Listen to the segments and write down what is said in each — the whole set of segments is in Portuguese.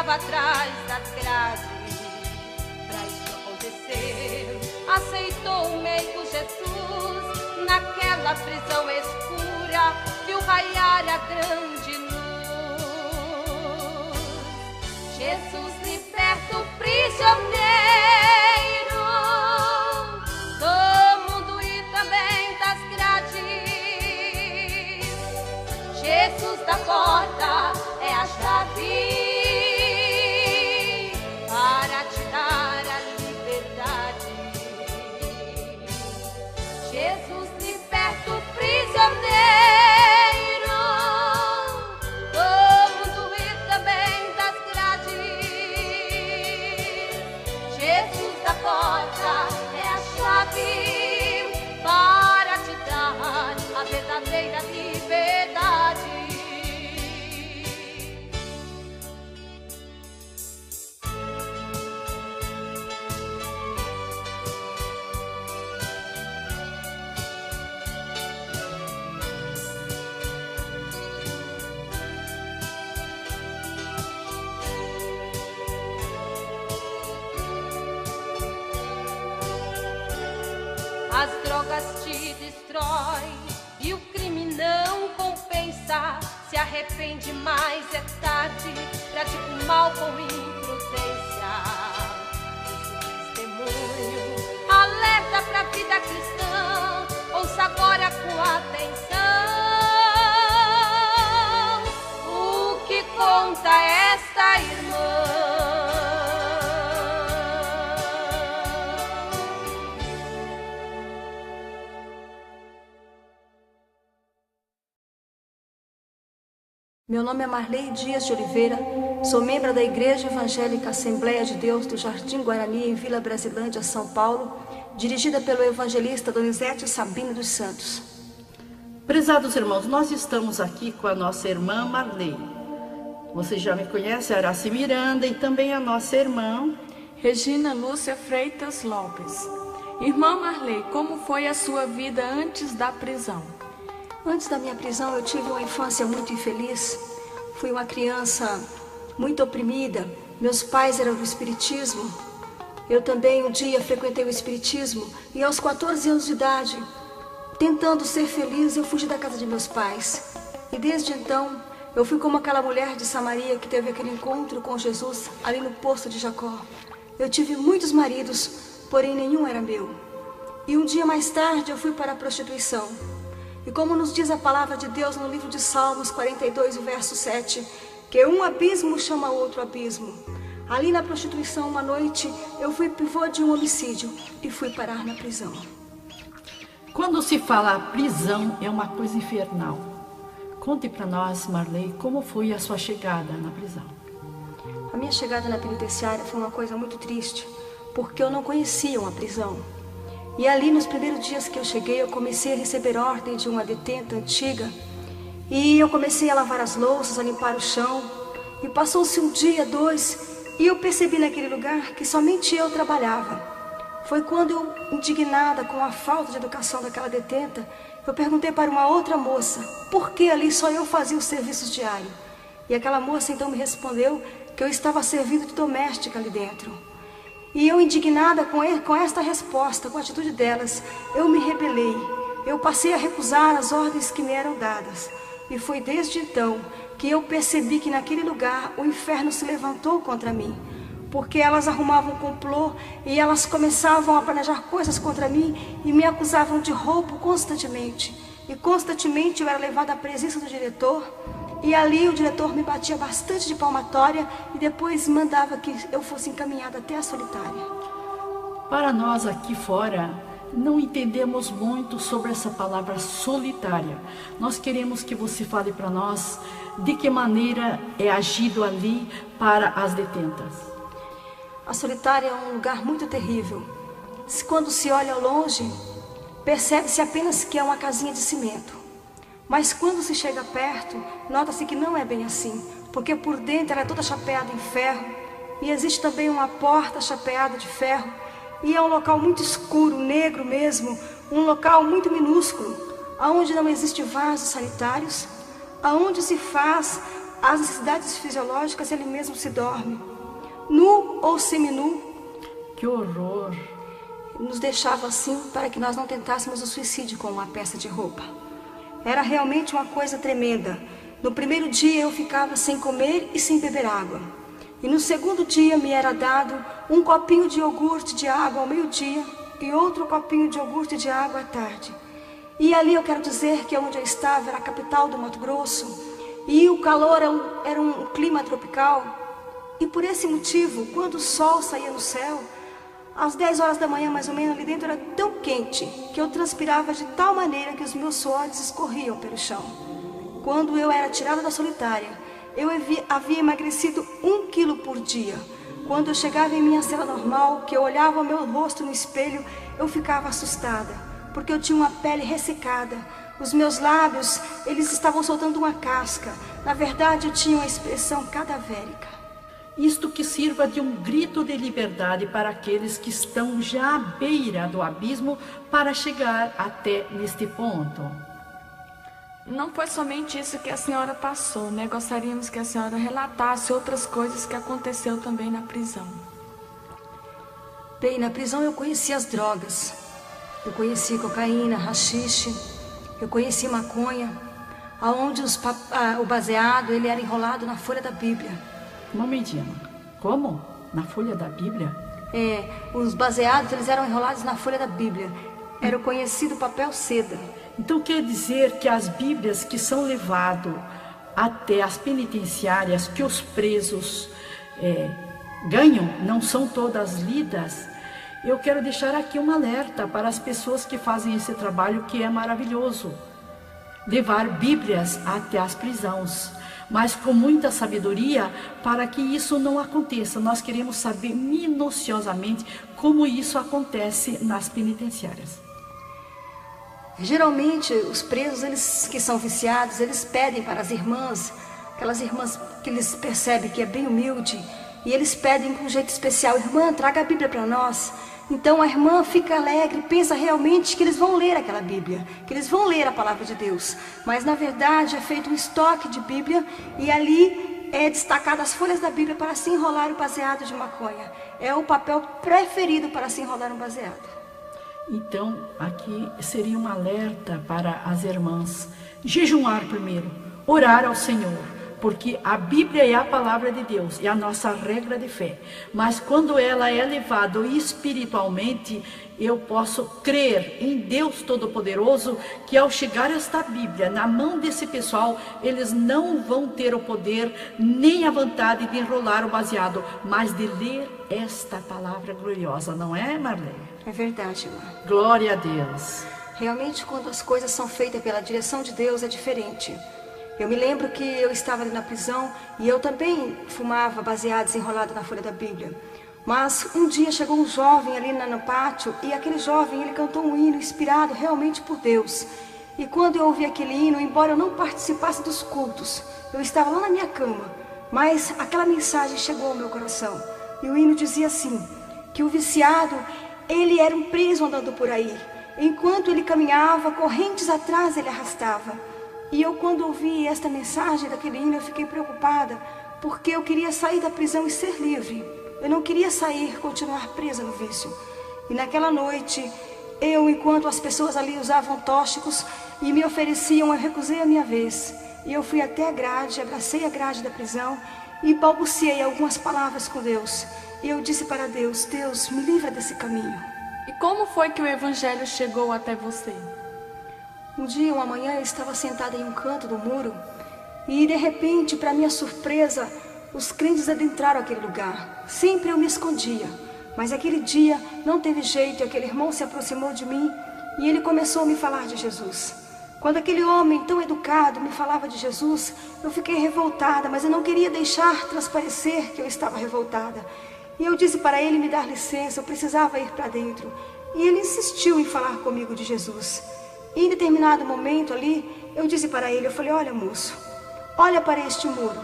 estava atrás das grades. Pra isso acontecer, aceitou o meio Jesus naquela prisão escura, viu raiar a grande luz. Jesus liberta o prisioneiro do mundo e também das grades. Jesus da porta é a chave para te dar a liberdade. Jesus liberta o prisioneiro do mundo e também das grades. Jesus da porta é a chave para te dar a verdadeira liberdade. As drogas te destroem e o crime não compensa. Se arrepende, mais é tarde. Pratica o mal com imprudência. Esse testemunho alerta pra vida cristã. Ouça agora com atenção o que conta esta irmã. Meu nome é Marley Dias de Oliveira, sou membro da Igreja Evangélica Assembleia de Deus do Jardim Guarani, em Vila Brasilândia, São Paulo, dirigida pelo evangelista Donizete Sabino dos Santos. Prezados irmãos, nós estamos aqui com a nossa irmã Marley. Você já me conhece, Araci Miranda, e também a nossa irmã Regina Lúcia Freitas Lopes. Irmã Marley, como foi a sua vida antes da prisão? Antes da minha prisão, eu tive uma infância muito infeliz. Fui uma criança muito oprimida. Meus pais eram do espiritismo. Eu também um dia frequentei o espiritismo e aos 14 anos de idade, tentando ser feliz, eu fugi da casa de meus pais. E desde então, eu fui como aquela mulher de Samaria que teve aquele encontro com Jesus ali no poço de Jacó. Eu tive muitos maridos, porém nenhum era meu. E um dia mais tarde eu fui para a prostituição. E como nos diz a palavra de Deus no livro de Salmos 42, o verso 7, que um abismo chama outro abismo. Ali na prostituição, uma noite, eu fui pivô de um homicídio e fui parar na prisão. Quando se fala prisão, é uma coisa infernal. Conte para nós, Marley, como foi a sua chegada na prisão. A minha chegada na penitenciária foi uma coisa muito triste, porque eu não conhecia uma prisão. E ali, nos primeiros dias que eu cheguei, eu comecei a receber ordem de uma detenta antiga. E eu comecei a lavar as louças, a limpar o chão. E passou-se um dia, dois, e eu percebi naquele lugar que somente eu trabalhava. Foi quando eu, indignada com a falta de educação daquela detenta, eu perguntei para uma outra moça, por que ali só eu fazia os serviços diários? E aquela moça então me respondeu que eu estava servindo de doméstica ali dentro. E eu, indignada com esta resposta, com a atitude delas, eu me rebelei. Eu passei a recusar as ordens que me eram dadas. E foi desde então que eu percebi que naquele lugar o inferno se levantou contra mim. Porque elas arrumavam um complô e elas começavam a planejar coisas contra mim e me acusavam de roubo constantemente. E constantemente eu era levada à presença do diretor. E ali o diretor me batia bastante de palmatória e depois mandava que eu fosse encaminhada até a solitária. Para nós aqui fora, não entendemos muito sobre essa palavra solitária. Nós queremos que você fale para nós de que maneira é agido ali para as detentas. A solitária é um lugar muito terrível. Quando se olha ao longe, percebe-se apenas que é uma casinha de cimento. Mas quando se chega perto, nota-se que não é bem assim, porque por dentro ela é toda chapeada em ferro, e existe também uma porta chapeada de ferro, e é um local muito escuro, negro mesmo, um local muito minúsculo, aonde não existe vasos sanitários, aonde se faz as necessidades fisiológicas ele mesmo se dorme, nu ou seminu. Que horror! Nos deixava assim para que nós não tentássemos o suicídio com uma peça de roupa. Era realmente uma coisa tremenda. No primeiro dia eu ficava sem comer e sem beber água. E no segundo dia me era dado um copinho de iogurte de água ao meio-dia e outro copinho de iogurte de água à tarde. E ali eu quero dizer que onde eu estava era a capital do Mato Grosso e o calor era um clima tropical. E por esse motivo, quando o sol saía no céu, às 10 horas da manhã mais ou menos, ali dentro era tão quente que eu transpirava de tal maneira que os meus suores escorriam pelo chão. Quando eu era tirada da solitária, eu havia emagrecido 1 quilo por dia. Quando eu chegava em minha cela normal, que eu olhava o meu rosto no espelho, eu ficava assustada, porque eu tinha uma pele ressecada. Os meus lábios, eles estavam soltando uma casca. Na verdade, eu tinha uma expressão cadavérica. Isto que sirva de um grito de liberdade para aqueles que estão já à beira do abismo para chegar até neste ponto. Não foi somente isso que a senhora passou, né? Gostaríamos que a senhora relatasse outras coisas que aconteceu também na prisão. Bem, na prisão eu conheci as drogas. Eu conheci cocaína, haxixe, eu conheci maconha, aonde o baseado ele era enrolado na folha da Bíblia. Um momentinho. Como? Na folha da Bíblia? Os baseados eles eram enrolados na folha da Bíblia. Era o conhecido papel seda. Então quer dizer que as Bíblias que são levadas até as penitenciárias que os presos ganham, não são todas lidas? Eu quero deixar aqui um alerta para as pessoas que fazem esse trabalho que é maravilhoso. Levar Bíblias até as prisões, mas com muita sabedoria para que isso não aconteça. Nós queremos saber minuciosamente como isso acontece nas penitenciárias. Geralmente, os presos, eles que são viciados, eles pedem para as irmãs, aquelas irmãs que eles percebem que é bem humilde, e eles pedem com um jeito especial: irmã, traga a Bíblia para nós. Então a irmã fica alegre, pensa realmente que eles vão ler aquela Bíblia, que eles vão ler a palavra de Deus. Mas na verdade é feito um estoque de Bíblia e ali é destacado as folhas da Bíblia para se enrolar o baseado de maconha. É o papel preferido para se enrolar um baseado. Então, aqui seria um alerta para as irmãs. Jejuar primeiro, orar ao Senhor, porque a Bíblia é a palavra de Deus, é a nossa regra de fé. Mas quando ela é levada espiritualmente, eu posso crer em Deus Todo-Poderoso, que ao chegar esta Bíblia na mão desse pessoal, eles não vão ter o poder, nem a vontade de enrolar o baseado, mas de ler esta palavra gloriosa, não é, Marlene? É verdade, irmã. Glória a Deus. Realmente, quando as coisas são feitas pela direção de Deus, é diferente. Eu me lembro que eu estava ali na prisão e eu também fumava baseados enrolado na folha da Bíblia. Mas um dia chegou um jovem ali no pátio e aquele jovem, ele cantou um hino inspirado realmente por Deus. E quando eu ouvi aquele hino, embora eu não participasse dos cultos, eu estava lá na minha cama, mas aquela mensagem chegou ao meu coração. E o hino dizia assim, que o viciado, ele era um preso andando por aí. Enquanto ele caminhava, correntes atrás ele arrastava. E eu, quando ouvi esta mensagem daquele hino, eu fiquei preocupada, porque eu queria sair da prisão e ser livre. Eu não queria sair, continuar presa no vício. E naquela noite, eu, enquanto as pessoas ali usavam tóxicos e me ofereciam, eu recusei a minha vez. E eu fui até a grade, abracei a grade da prisão e balbuciei algumas palavras com Deus. E eu disse para Deus: Deus, me livra desse caminho. E como foi que o Evangelho chegou até você? Um dia, uma manhã, eu estava sentada em um canto do muro e, de repente, para minha surpresa, os crentes adentraram aquele lugar. Sempre eu me escondia, mas aquele dia não teve jeito e aquele irmão se aproximou de mim e ele começou a me falar de Jesus. Quando aquele homem tão educado me falava de Jesus, eu fiquei revoltada, mas eu não queria deixar transparecer que eu estava revoltada. E eu disse para ele me dar licença, eu precisava ir para dentro. E ele insistiu em falar comigo de Jesus. E em determinado momento ali, eu disse para ele, eu falei: olha, moço, olha para este muro.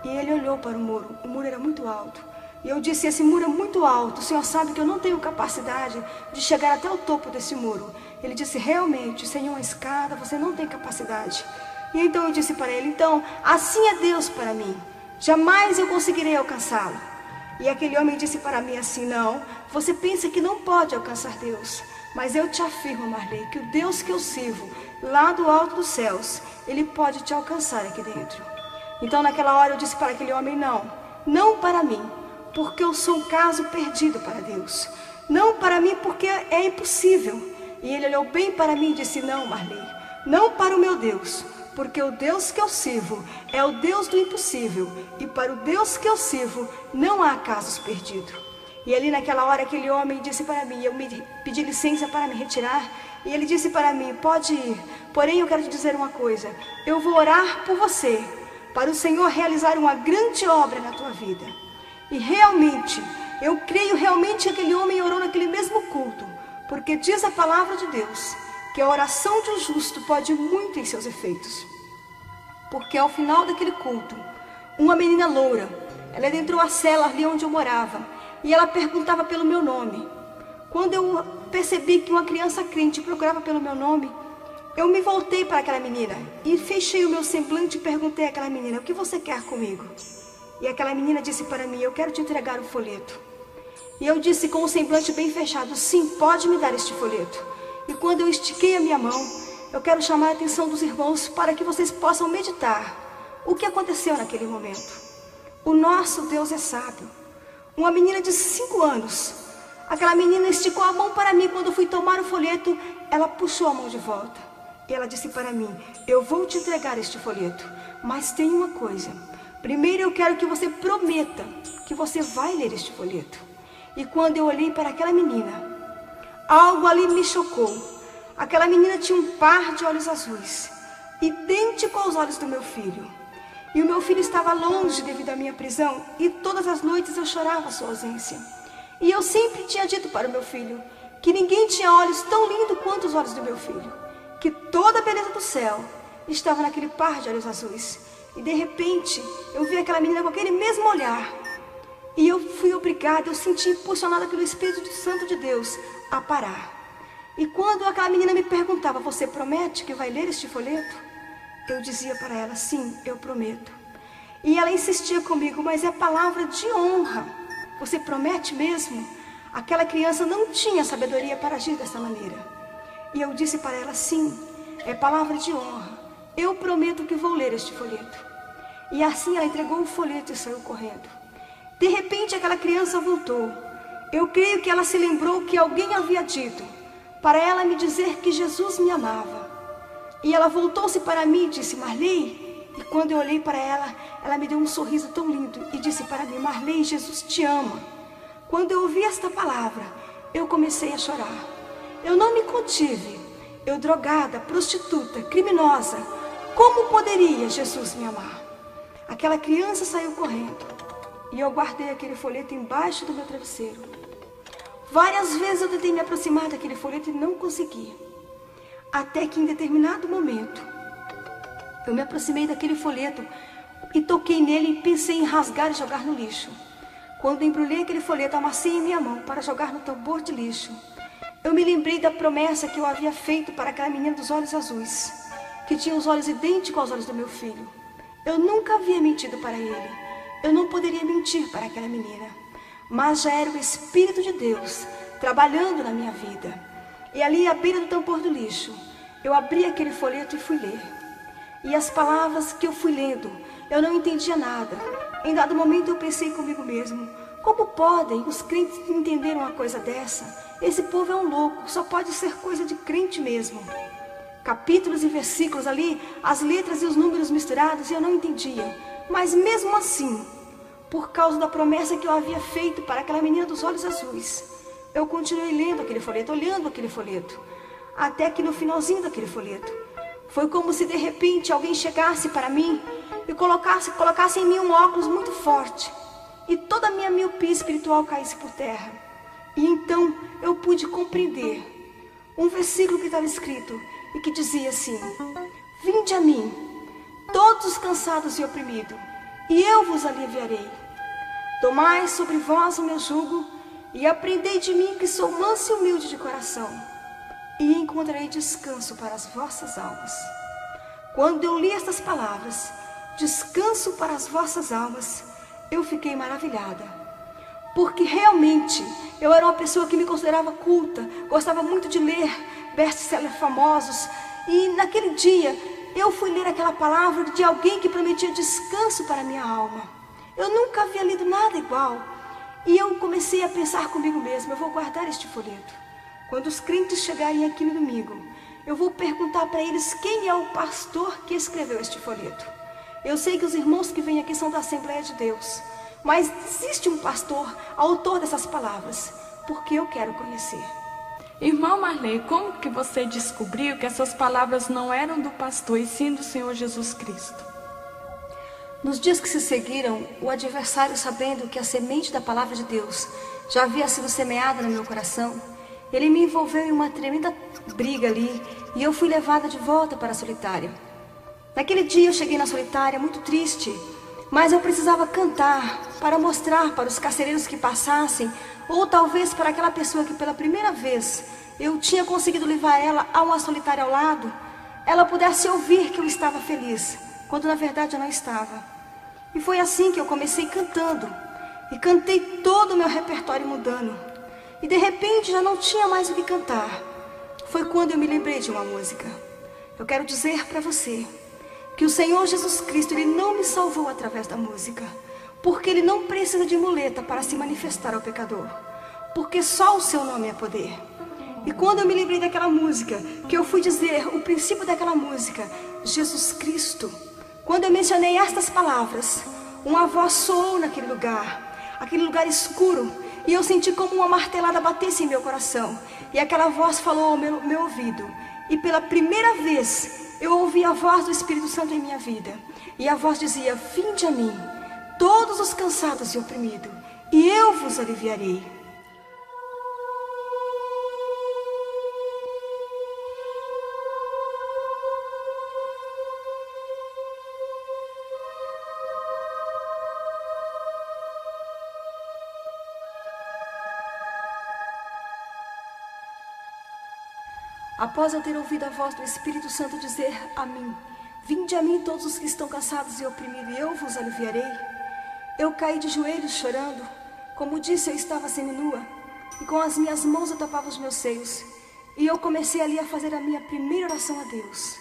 E ele olhou para o muro era muito alto. E eu disse: esse muro é muito alto, o senhor sabe que eu não tenho capacidade de chegar até o topo desse muro. Ele disse: realmente, sem uma escada você não tem capacidade. E então eu disse para ele: então, assim é Deus para mim, jamais eu conseguirei alcançá-lo. E aquele homem disse para mim assim: não, você pensa que não pode alcançar Deus, mas eu te afirmo, Marley, que o Deus que eu sirvo, lá do alto dos céus, Ele pode te alcançar aqui dentro. Então naquela hora eu disse para aquele homem: não para mim, porque eu sou um caso perdido para Deus. Não para mim, porque é impossível. E ele olhou bem para mim e disse: não, Marley, não para o meu Deus, porque o Deus que eu sirvo é o Deus do impossível, e para o Deus que eu sirvo não há casos perdidos. E ali naquela hora aquele homem disse para mim, eu me pedi licença para me retirar, e ele disse para mim: pode ir, porém eu quero te dizer uma coisa, eu vou orar por você, para o Senhor realizar uma grande obra na tua vida. E realmente, eu creio realmente que aquele homem orou naquele mesmo culto, porque diz a palavra de Deus que a oração de um justo pode muito em seus efeitos. Porque ao final daquele culto, uma menina loura, ela adentrou a cela ali onde eu morava, e ela perguntava pelo meu nome. Quando eu percebi que uma criança crente procurava pelo meu nome, eu me voltei para aquela menina e fechei o meu semblante e perguntei àquela menina: o que você quer comigo? E aquela menina disse para mim: eu quero te entregar o folheto. E eu disse com o semblante bem fechado: sim, pode me dar este folheto. E quando eu estiquei a minha mão, eu quero chamar a atenção dos irmãos para que vocês possam meditar o que aconteceu naquele momento. O nosso Deus é sábio. Uma menina de 5 anos, aquela menina esticou a mão para mim. Quando eu fui tomar o folheto, ela puxou a mão de volta. E ela disse para mim: eu vou te entregar este folheto, mas tem uma coisa. Primeiro eu quero que você prometa que você vai ler este folheto. E quando eu olhei para aquela menina, algo ali me chocou. Aquela menina tinha um par de olhos azuis, idêntico aos olhos do meu filho. E o meu filho estava longe devido à minha prisão, e todas as noites eu chorava a sua ausência. E eu sempre tinha dito para o meu filho que ninguém tinha olhos tão lindos quanto os olhos do meu filho, que toda a beleza do céu estava naquele par de olhos azuis. E de repente eu vi aquela menina com aquele mesmo olhar, e eu fui obrigada, eu senti impulsionada pelo Espírito Santo de Deus a parar. E quando aquela menina me perguntava: você promete que vai ler este folheto? Eu dizia para ela: sim, eu prometo. E ela insistia comigo: mas é palavra de honra, você promete mesmo? Aquela criança não tinha sabedoria para agir dessa maneira. E eu disse para ela: sim, é palavra de honra, eu prometo que vou ler este folheto. E assim ela entregou o folheto e saiu correndo. De repente aquela criança voltou. Eu creio que ela se lembrou que alguém havia dito para ela me dizer que Jesus me amava. E ela voltou-se para mim e disse: Marley. E quando eu olhei para ela, ela me deu um sorriso tão lindo e disse para mim: Marley, Jesus te ama. Quando eu ouvi esta palavra, eu comecei a chorar. Eu não me contive. Eu, drogada, prostituta, criminosa, como poderia Jesus me amar? Aquela criança saiu correndo e eu guardei aquele folheto embaixo do meu travesseiro. Várias vezes eu tentei me aproximar daquele folheto e não consegui. Até que em determinado momento, eu me aproximei daquele folheto e toquei nele e pensei em rasgar e jogar no lixo. Quando embrulhei aquele folheto, amassei em minha mão para jogar no tambor de lixo. Eu me lembrei da promessa que eu havia feito para aquela menina dos olhos azuis, que tinha os olhos idênticos aos olhos do meu filho. Eu nunca havia mentido para ele. Eu não poderia mentir para aquela menina. Mas já era o Espírito de Deus trabalhando na minha vida. E ali, à beira do tambor do lixo, eu abri aquele folheto e fui ler. E as palavras que eu fui lendo, eu não entendia nada. Em dado momento eu pensei comigo mesmo: como podem os crentes entender uma coisa dessa? Esse povo é um louco, só pode ser coisa de crente mesmo. Capítulos e versículos ali, as letras e os números misturados, e eu não entendia. Mas mesmo assim, por causa da promessa que eu havia feito para aquela menina dos olhos azuis, eu continuei lendo aquele folheto, olhando aquele folheto, até que no finalzinho daquele folheto, foi como se de repente alguém chegasse para mim e colocasse em mim um óculos muito forte, e toda a minha miopia espiritual caísse por terra. E então eu pude compreender um versículo que estava escrito e que dizia assim: vinde a mim, todos os cansados e oprimidos, e eu vos aliviarei. Tomai sobre vós o meu jugo e aprendei de mim, que sou manso e humilde de coração, e encontrarei descanso para as vossas almas. Quando eu li estas palavras, descanso para as vossas almas, eu fiquei maravilhada. Porque realmente eu era uma pessoa que me considerava culta, gostava muito de ler best-sellers famosos. E naquele dia eu fui ler aquela palavra de alguém que prometia descanso para a minha alma. Eu nunca havia lido nada igual. E eu comecei a pensar comigo mesma, eu vou guardar este folheto. Quando os crentes chegarem aqui no domingo, eu vou perguntar para eles quem é o pastor que escreveu este folheto. Eu sei que os irmãos que vêm aqui são da Assembleia de Deus, mas existe um pastor, autor dessas palavras, porque eu quero conhecer. Irmão Marley, como que você descobriu que essas palavras não eram do pastor e sim do Senhor Jesus Cristo? Nos dias que se seguiram, o adversário, sabendo que a semente da palavra de Deus já havia sido semeada no meu coração, ele me envolveu em uma tremenda briga ali e eu fui levada de volta para a solitária. Naquele dia eu cheguei na solitária muito triste, mas eu precisava cantar para mostrar para os carcereiros que passassem, ou talvez para aquela pessoa que pela primeira vez eu tinha conseguido levar ela a uma solitária ao lado, ela pudesse ouvir que eu estava feliz, quando na verdade eu não estava. E foi assim que eu comecei cantando, e cantei todo o meu repertório mudando. E de repente já não tinha mais o que cantar. Foi quando eu me lembrei de uma música. Eu quero dizer para você que o Senhor Jesus Cristo, Ele não me salvou através da música, porque Ele não precisa de muleta para se manifestar ao pecador, porque só o seu nome é poder. E quando eu me lembrei daquela música, que eu fui dizer o princípio daquela música, Jesus Cristo, quando eu mencionei estas palavras, uma voz soou naquele lugar escuro, e eu senti como uma martelada batesse em meu coração. E aquela voz falou ao meu ouvido. E pela primeira vez, eu ouvi a voz do Espírito Santo em minha vida. E a voz dizia: vinde a mim, todos os cansados e oprimidos, e eu vos aliviarei. Após eu ter ouvido a voz do Espírito Santo dizer a mim: vinde a mim todos os que estão cansados e oprimidos, e eu vos aliviarei, eu caí de joelhos chorando. Como disse, eu estava seminua, e com as minhas mãos eu tapava os meus seios. E eu comecei ali a fazer a minha primeira oração a Deus.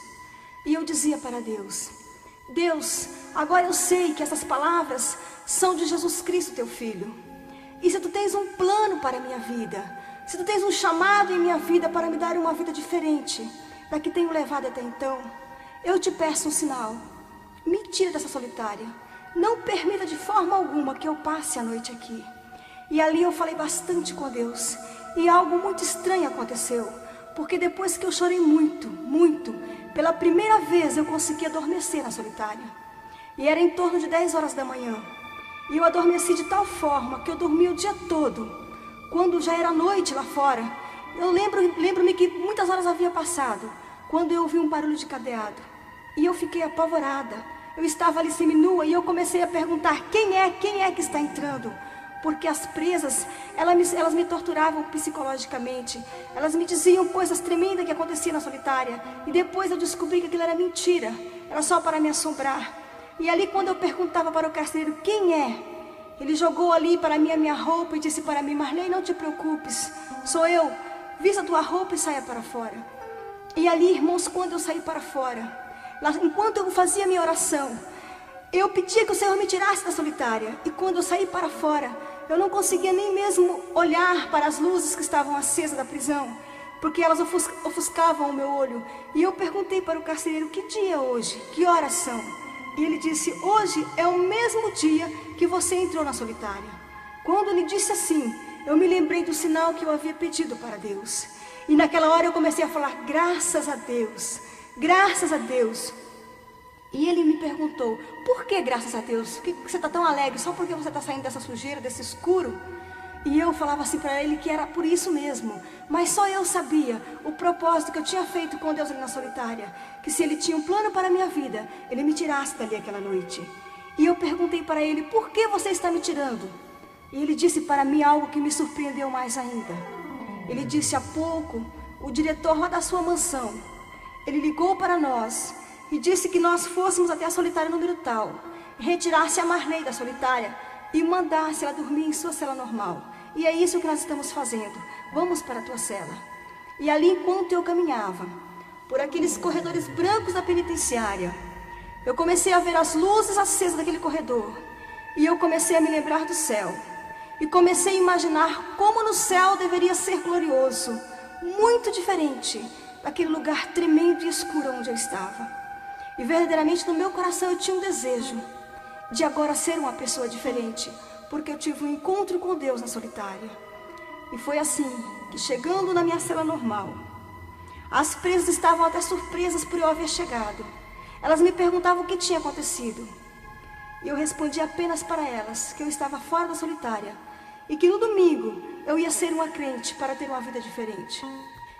E eu dizia para Deus: Deus, agora eu sei que essas palavras são de Jesus Cristo, teu Filho. E se tu tens um plano para a minha vida, se tu tens um chamado em minha vida para me dar uma vida diferente da que tenho levado até então, eu te peço um sinal. Me tira dessa solitária. Não permita de forma alguma que eu passe a noite aqui. E ali eu falei bastante com Deus. E algo muito estranho aconteceu. Porque depois que eu chorei muito, pela primeira vez eu consegui adormecer na solitária. E era em torno de 10 horas da manhã. E eu adormeci de tal forma que eu dormi o dia todo. Quando já era noite lá fora, eu lembro-me que muitas horas havia passado, quando eu ouvi um barulho de cadeado. E eu fiquei apavorada. Eu estava ali seminua e eu comecei a perguntar: quem é que está entrando? Porque as presas, elas me torturavam psicologicamente. Elas me diziam coisas tremendas que aconteciam na solitária. E depois eu descobri que aquilo era mentira. Era só para me assombrar. E ali quando eu perguntava para o carcereiro quem é, ele jogou ali para mim a minha roupa e disse para mim: Marley, não te preocupes, sou eu, vista a tua roupa e saia para fora. E ali, irmãos, quando eu saí para fora, enquanto eu fazia a minha oração, eu pedia que o Senhor me tirasse da solitária. E quando eu saí para fora, eu não conseguia nem mesmo olhar para as luzes que estavam acesas da prisão, porque elas ofuscavam o meu olho. E eu perguntei para o carcereiro: que dia é hoje? Que horas são? E ele disse: hoje é o mesmo dia que você entrou na solitária. Quando ele disse assim, eu me lembrei do sinal que eu havia pedido para Deus. E naquela hora eu comecei a falar: graças a Deus, graças a Deus. E ele me perguntou: por que graças a Deus? Por que você está tão alegre? Só porque você está saindo dessa sujeira, desse escuro? E eu falava assim para ele que era por isso mesmo. Mas só eu sabia o propósito que eu tinha feito com Deus ali na solitária. Que se Ele tinha um plano para a minha vida, Ele me tirasse dali aquela noite. E eu perguntei para ele: por que você está me tirando? E ele disse para mim algo que me surpreendeu mais ainda. Ele disse: há pouco, o diretor lá da sua mansão, ele ligou para nós e disse que nós fôssemos até a solitária número tal, retirasse a Marley da solitária e mandasse ela dormir em sua cela normal. E é isso que nós estamos fazendo. Vamos para a tua cela. E ali, enquanto eu caminhava por aqueles corredores brancos da penitenciária, eu comecei a ver as luzes acesas daquele corredor. E eu comecei a me lembrar do céu. E comecei a imaginar como no céu deveria ser glorioso, muito diferente daquele lugar tremendo e escuro onde eu estava. E verdadeiramente no meu coração eu tinha um desejo de agora ser uma pessoa diferente, porque eu tive um encontro com Deus na solitária. E foi assim que, chegando na minha cela normal, as presas estavam até surpresas por eu haver chegado. Elas me perguntavam o que tinha acontecido. E eu respondi apenas para elas que eu estava fora da solitária e que no domingo eu ia ser uma crente para ter uma vida diferente.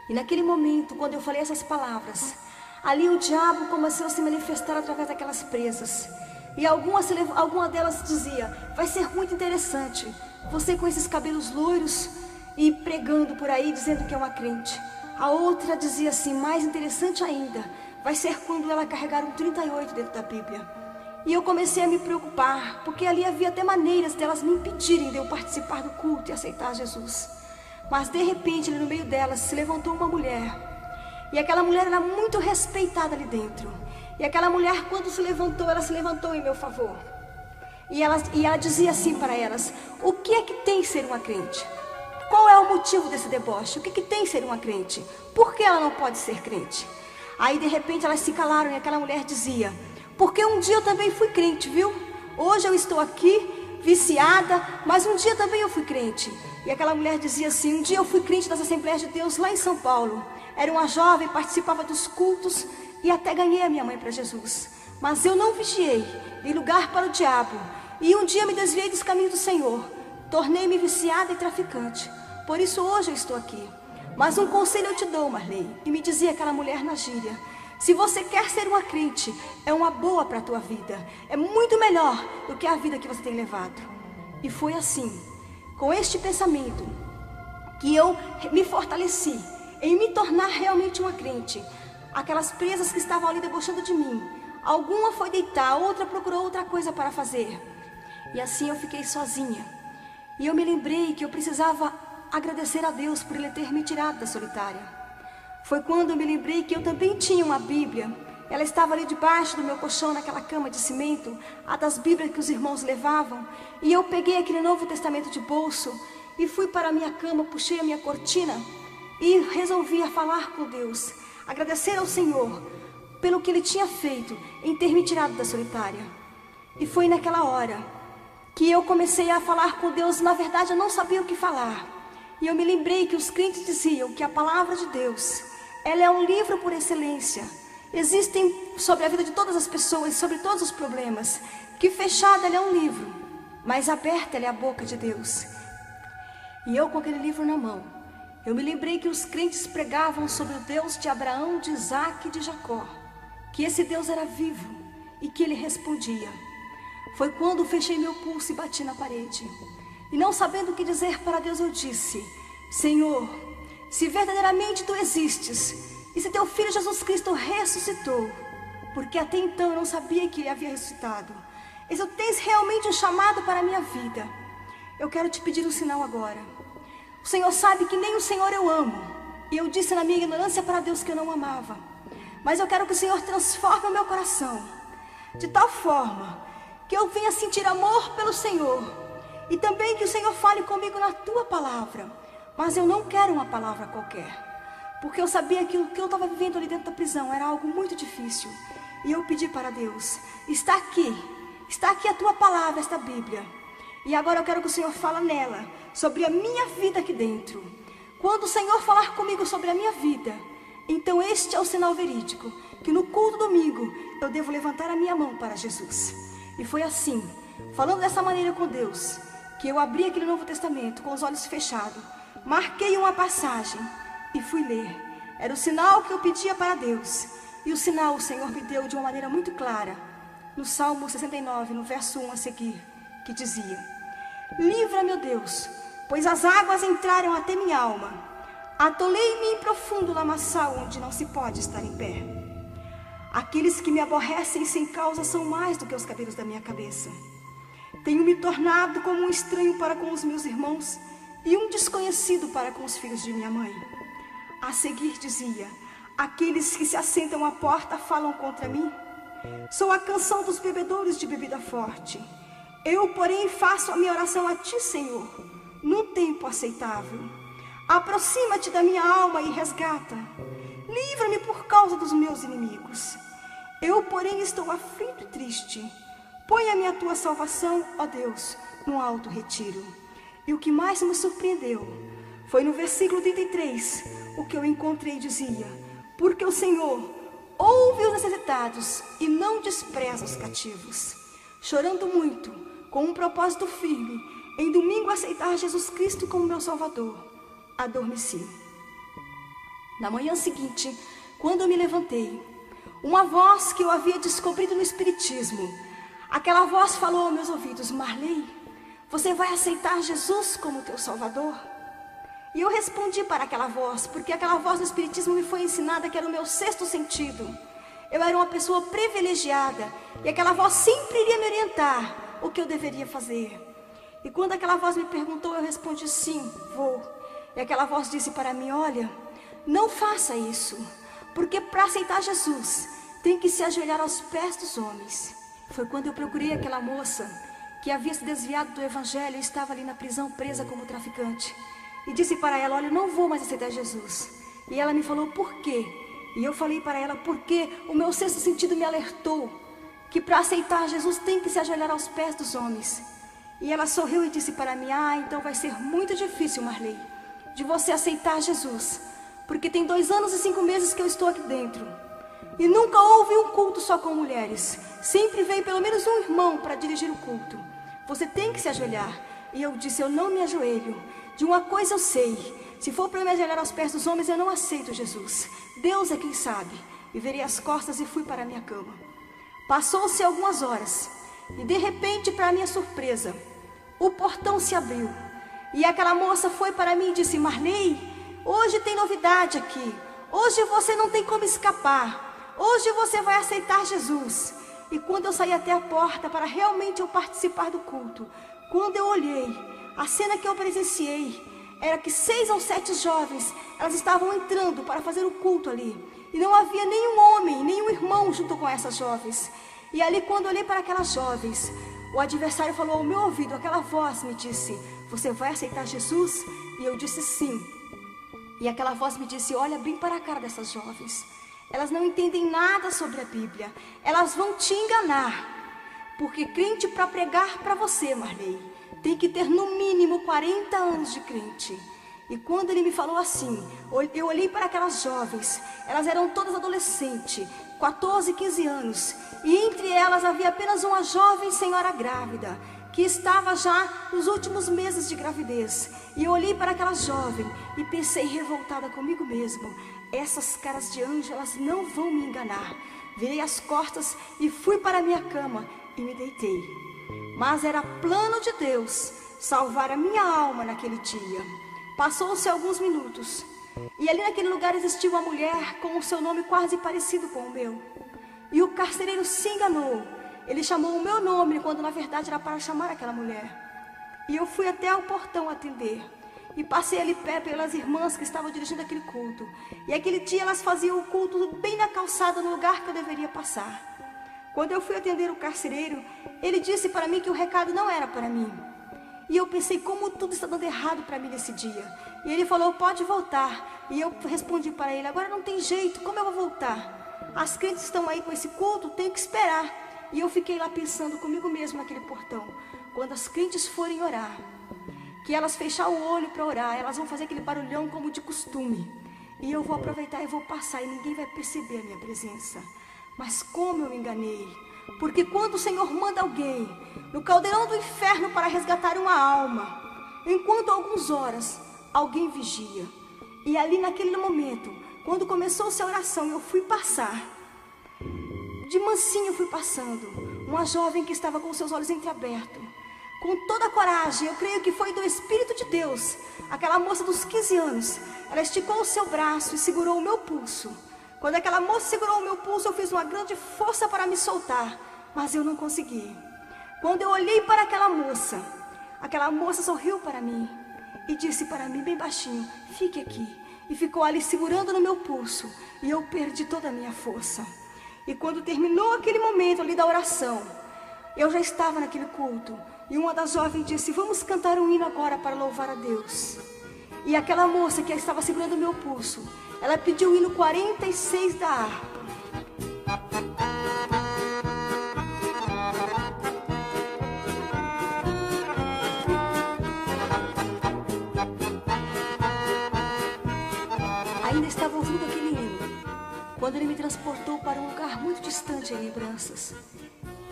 E naquele momento, quando eu falei essas palavras, ali o diabo começou a se manifestar através daquelas presas. E alguma delas dizia: vai ser muito interessante você com esses cabelos loiros e pregando por aí dizendo que é uma crente. A outra dizia assim: mais interessante ainda vai ser quando ela carregar um 38 dentro da Bíblia. E eu comecei a me preocupar, porque ali havia até maneiras delas me impedirem de eu participar do culto e aceitar Jesus. Mas de repente, ali no meio delas, se levantou uma mulher. E aquela mulher era muito respeitada ali dentro. E aquela mulher, quando se levantou, ela se levantou em meu favor. E ela dizia assim para elas: o que é que tem ser uma crente? Qual é o motivo desse deboche? O que é que tem ser uma crente? Por que ela não pode ser crente? Aí de repente elas se calaram e aquela mulher dizia: porque um dia eu também fui crente, viu? Hoje eu estou aqui, viciada, mas um dia também eu fui crente. E aquela mulher dizia assim: um dia eu fui crente das Assembleias de Deus lá em São Paulo. Era uma jovem, participava dos cultos e até ganhei a minha mãe para Jesus. Mas eu não vigiei, dei lugar para o diabo. E um dia me desviei dos caminhos do Senhor. Tornei-me viciada e traficante. Por isso hoje eu estou aqui. Mas um conselho eu te dou, Marley. E me dizia aquela mulher na gíria: se você quer ser uma crente, é uma boa para a tua vida. É muito melhor do que a vida que você tem levado. E foi assim, com este pensamento, que eu me fortaleci em me tornar realmente uma crente. Aquelas presas que estavam ali debochando de mim, alguma foi deitar, outra procurou outra coisa para fazer. E assim eu fiquei sozinha. E eu me lembrei que eu precisava agradecer a Deus por Ele ter me tirado da solitária. Foi quando eu me lembrei que eu também tinha uma Bíblia. Ela estava ali debaixo do meu colchão, naquela cama de cimento, a das Bíblias que os irmãos levavam. E eu peguei aquele Novo Testamento de bolso e fui para a minha cama, puxei a minha cortina e resolvi falar com Deus, agradecer ao Senhor pelo que Ele tinha feito em ter me tirado da solitária. E foi naquela hora que eu comecei a falar com Deus. Na verdade, eu não sabia o que falar. E eu me lembrei que os crentes diziam que a palavra de Deus, ela é um livro por excelência. Existem sobre a vida de todas as pessoas, sobre todos os problemas, que fechada ela é um livro, mas aberta ela é a boca de Deus. E eu com aquele livro na mão, eu me lembrei que os crentes pregavam sobre o Deus de Abraão, de Isaac e de Jacó, que esse Deus era vivo e que Ele respondia. Foi quando fechei meu pulso e bati na parede. E não sabendo o que dizer para Deus, eu disse: Senhor, se verdadeiramente Tu existes, e se Teu Filho Jesus Cristo ressuscitou, porque até então eu não sabia que Ele havia ressuscitado, e se Tu tens realmente um chamado para a minha vida, eu quero Te pedir um sinal agora. O Senhor sabe que nem o Senhor eu amo, e eu disse na minha ignorância para Deus que eu não amava, mas eu quero que o Senhor transforme o meu coração, de tal forma que eu venha sentir amor pelo Senhor, e também que o Senhor fale comigo na Tua palavra. Mas eu não quero uma palavra qualquer, porque eu sabia que o que eu estava vivendo ali dentro da prisão era algo muito difícil. E eu pedi para Deus: está aqui a Tua palavra, esta Bíblia. E agora eu quero que o Senhor fale nela, sobre a minha vida aqui dentro. Quando o Senhor falar comigo sobre a minha vida, então este é o sinal verídico, que no culto domingo eu devo levantar a minha mão para Jesus. E foi assim, falando dessa maneira com Deus, que eu abri aquele Novo Testamento com os olhos fechados, marquei uma passagem e fui ler. Era o sinal que eu pedia para Deus. E o sinal o Senhor me deu de uma maneira muito clara, no Salmo 69, no verso 1 a seguir, que dizia: livra-me, ó Deus, pois as águas entraram até minha alma. Atolei-me em profundo lamaçal, onde não se pode estar em pé. Aqueles que me aborrecem sem causa são mais do que os cabelos da minha cabeça. Tenho me tornado como um estranho para com os meus irmãos e um desconhecido para com os filhos de minha mãe. A seguir dizia: aqueles que se assentam à porta falam contra mim. Sou a canção dos bebedores de bebida forte. Eu, porém, faço a minha oração a ti, Senhor, no tempo aceitável. Aproxima-te da minha alma e resgata. Livra-me por causa dos meus inimigos. Eu, porém, estou aflito e triste. Ponha-me a tua salvação, ó Deus, no alto retiro. E o que mais me surpreendeu foi no versículo 33, o que eu encontrei dizia: porque o Senhor ouve os necessitados e não despreza os cativos. Chorando muito, com um propósito firme, em domingo aceitar Jesus Cristo como meu Salvador, adormeci. Na manhã seguinte, quando eu me levantei, uma voz que eu havia descobrido no Espiritismo, aquela voz falou aos meus ouvidos: Marley, você vai aceitar Jesus como teu Salvador? E eu respondi para aquela voz, porque aquela voz do Espiritismo me foi ensinada que era o meu sexto sentido. Eu era uma pessoa privilegiada e aquela voz sempre iria me orientar o que eu deveria fazer. E quando aquela voz me perguntou, eu respondi: sim, vou. E aquela voz disse para mim: olha, não faça isso, porque para aceitar Jesus tem que se ajoelhar aos pés dos homens. Foi quando eu procurei aquela moça que havia se desviado do Evangelho e estava ali na prisão presa como traficante. E disse para ela: olha, eu não vou mais aceitar Jesus. E ela me falou: por quê? E eu falei para ela: porque o meu sexto sentido me alertou que para aceitar Jesus tem que se ajoelhar aos pés dos homens. E ela sorriu e disse para mim: ah, então vai ser muito difícil, Marley, de você aceitar Jesus, porque tem 2 anos e 5 meses que eu estou aqui dentro. E nunca houve um culto só com mulheres. Sempre vem pelo menos um irmão para dirigir o culto. Você tem que se ajoelhar. E eu disse: eu não me ajoelho. De uma coisa eu sei: se for para me ajoelhar aos pés dos homens, eu não aceito Jesus. Deus é quem sabe. E virei as costas e fui para a minha cama. Passou-se algumas horas e de repente, para minha surpresa, o portão se abriu. E aquela moça foi para mim e disse: Marley, hoje tem novidade aqui. Hoje você não tem como escapar. Hoje você vai aceitar Jesus. E quando eu saí até a porta para realmente eu participar do culto, quando eu olhei, a cena que eu presenciei era que 6 ou 7 jovens, elas estavam entrando para fazer o culto ali. E não havia nenhum homem, nenhum irmão junto com essas jovens. E ali, quando eu olhei para aquelas jovens, o adversário falou ao meu ouvido, aquela voz me disse: você vai aceitar Jesus? E eu disse sim. E aquela voz me disse: olha bem para a cara dessas jovens. Elas não entendem nada sobre a Bíblia. Elas vão te enganar. Porque crente para pregar para você, Marley, tem que ter no mínimo 40 anos de crente. E quando ele me falou assim, eu olhei para aquelas jovens. Elas eram todas adolescentes, 14, 15 anos. E entre elas havia apenas uma jovem senhora grávida, que estava já nos últimos meses de gravidez. E eu olhei para aquela jovem e pensei revoltada comigo mesmo: essas caras de anjo, elas não vão me enganar. Virei as costas e fui para a minha cama e me deitei. Mas era plano de Deus salvar a minha alma naquele dia. Passou-se alguns minutos e ali naquele lugar existia uma mulher com o seu nome quase parecido com o meu. E o carcereiro se enganou. Ele chamou o meu nome quando na verdade era para chamar aquela mulher. E eu fui até ao portão atender. E passei ali pé pelas irmãs que estavam dirigindo aquele culto. E aquele dia elas faziam o culto bem na calçada, no lugar que eu deveria passar. Quando eu fui atender o carcereiro, ele disse para mim que o recado não era para mim. E eu pensei: como tudo está dando errado para mim nesse dia. E ele falou: pode voltar. E eu respondi para ele: agora não tem jeito, como eu vou voltar? As crentes estão aí com esse culto, tenho que esperar. E eu fiquei lá pensando comigo mesmo naquele portão: quando as crentes forem orar, que elas fechar o olho para orar, elas vão fazer aquele barulhão como de costume. E eu vou aproveitar e vou passar e ninguém vai perceber a minha presença. Mas como eu me enganei. Porque quando o Senhor manda alguém no caldeirão do inferno para resgatar uma alma, enquanto algumas horas alguém vigia. E ali naquele momento, quando começou-se a oração, eu fui passar. De mansinho eu fui passando. Uma jovem que estava com seus olhos entreabertos, com toda a coragem, eu creio que foi do Espírito de Deus. Aquela moça dos 15 anos, ela esticou o seu braço e segurou o meu pulso. Quando aquela moça segurou o meu pulso, eu fiz uma grande força para me soltar, mas eu não consegui. Quando eu olhei para aquela moça sorriu para mim e disse para mim bem baixinho: fique aqui. E ficou ali segurando no meu pulso, e eu perdi toda a minha força. E quando terminou aquele momento ali da oração, eu já estava naquele culto, e uma das jovens disse: vamos cantar um hino agora para louvar a Deus. E aquela moça que estava segurando o meu pulso, ela pediu o hino 46 da harpa. Ainda estava ouvindo aquele hino, quando ele me transportou para um lugar muito distante em lembranças.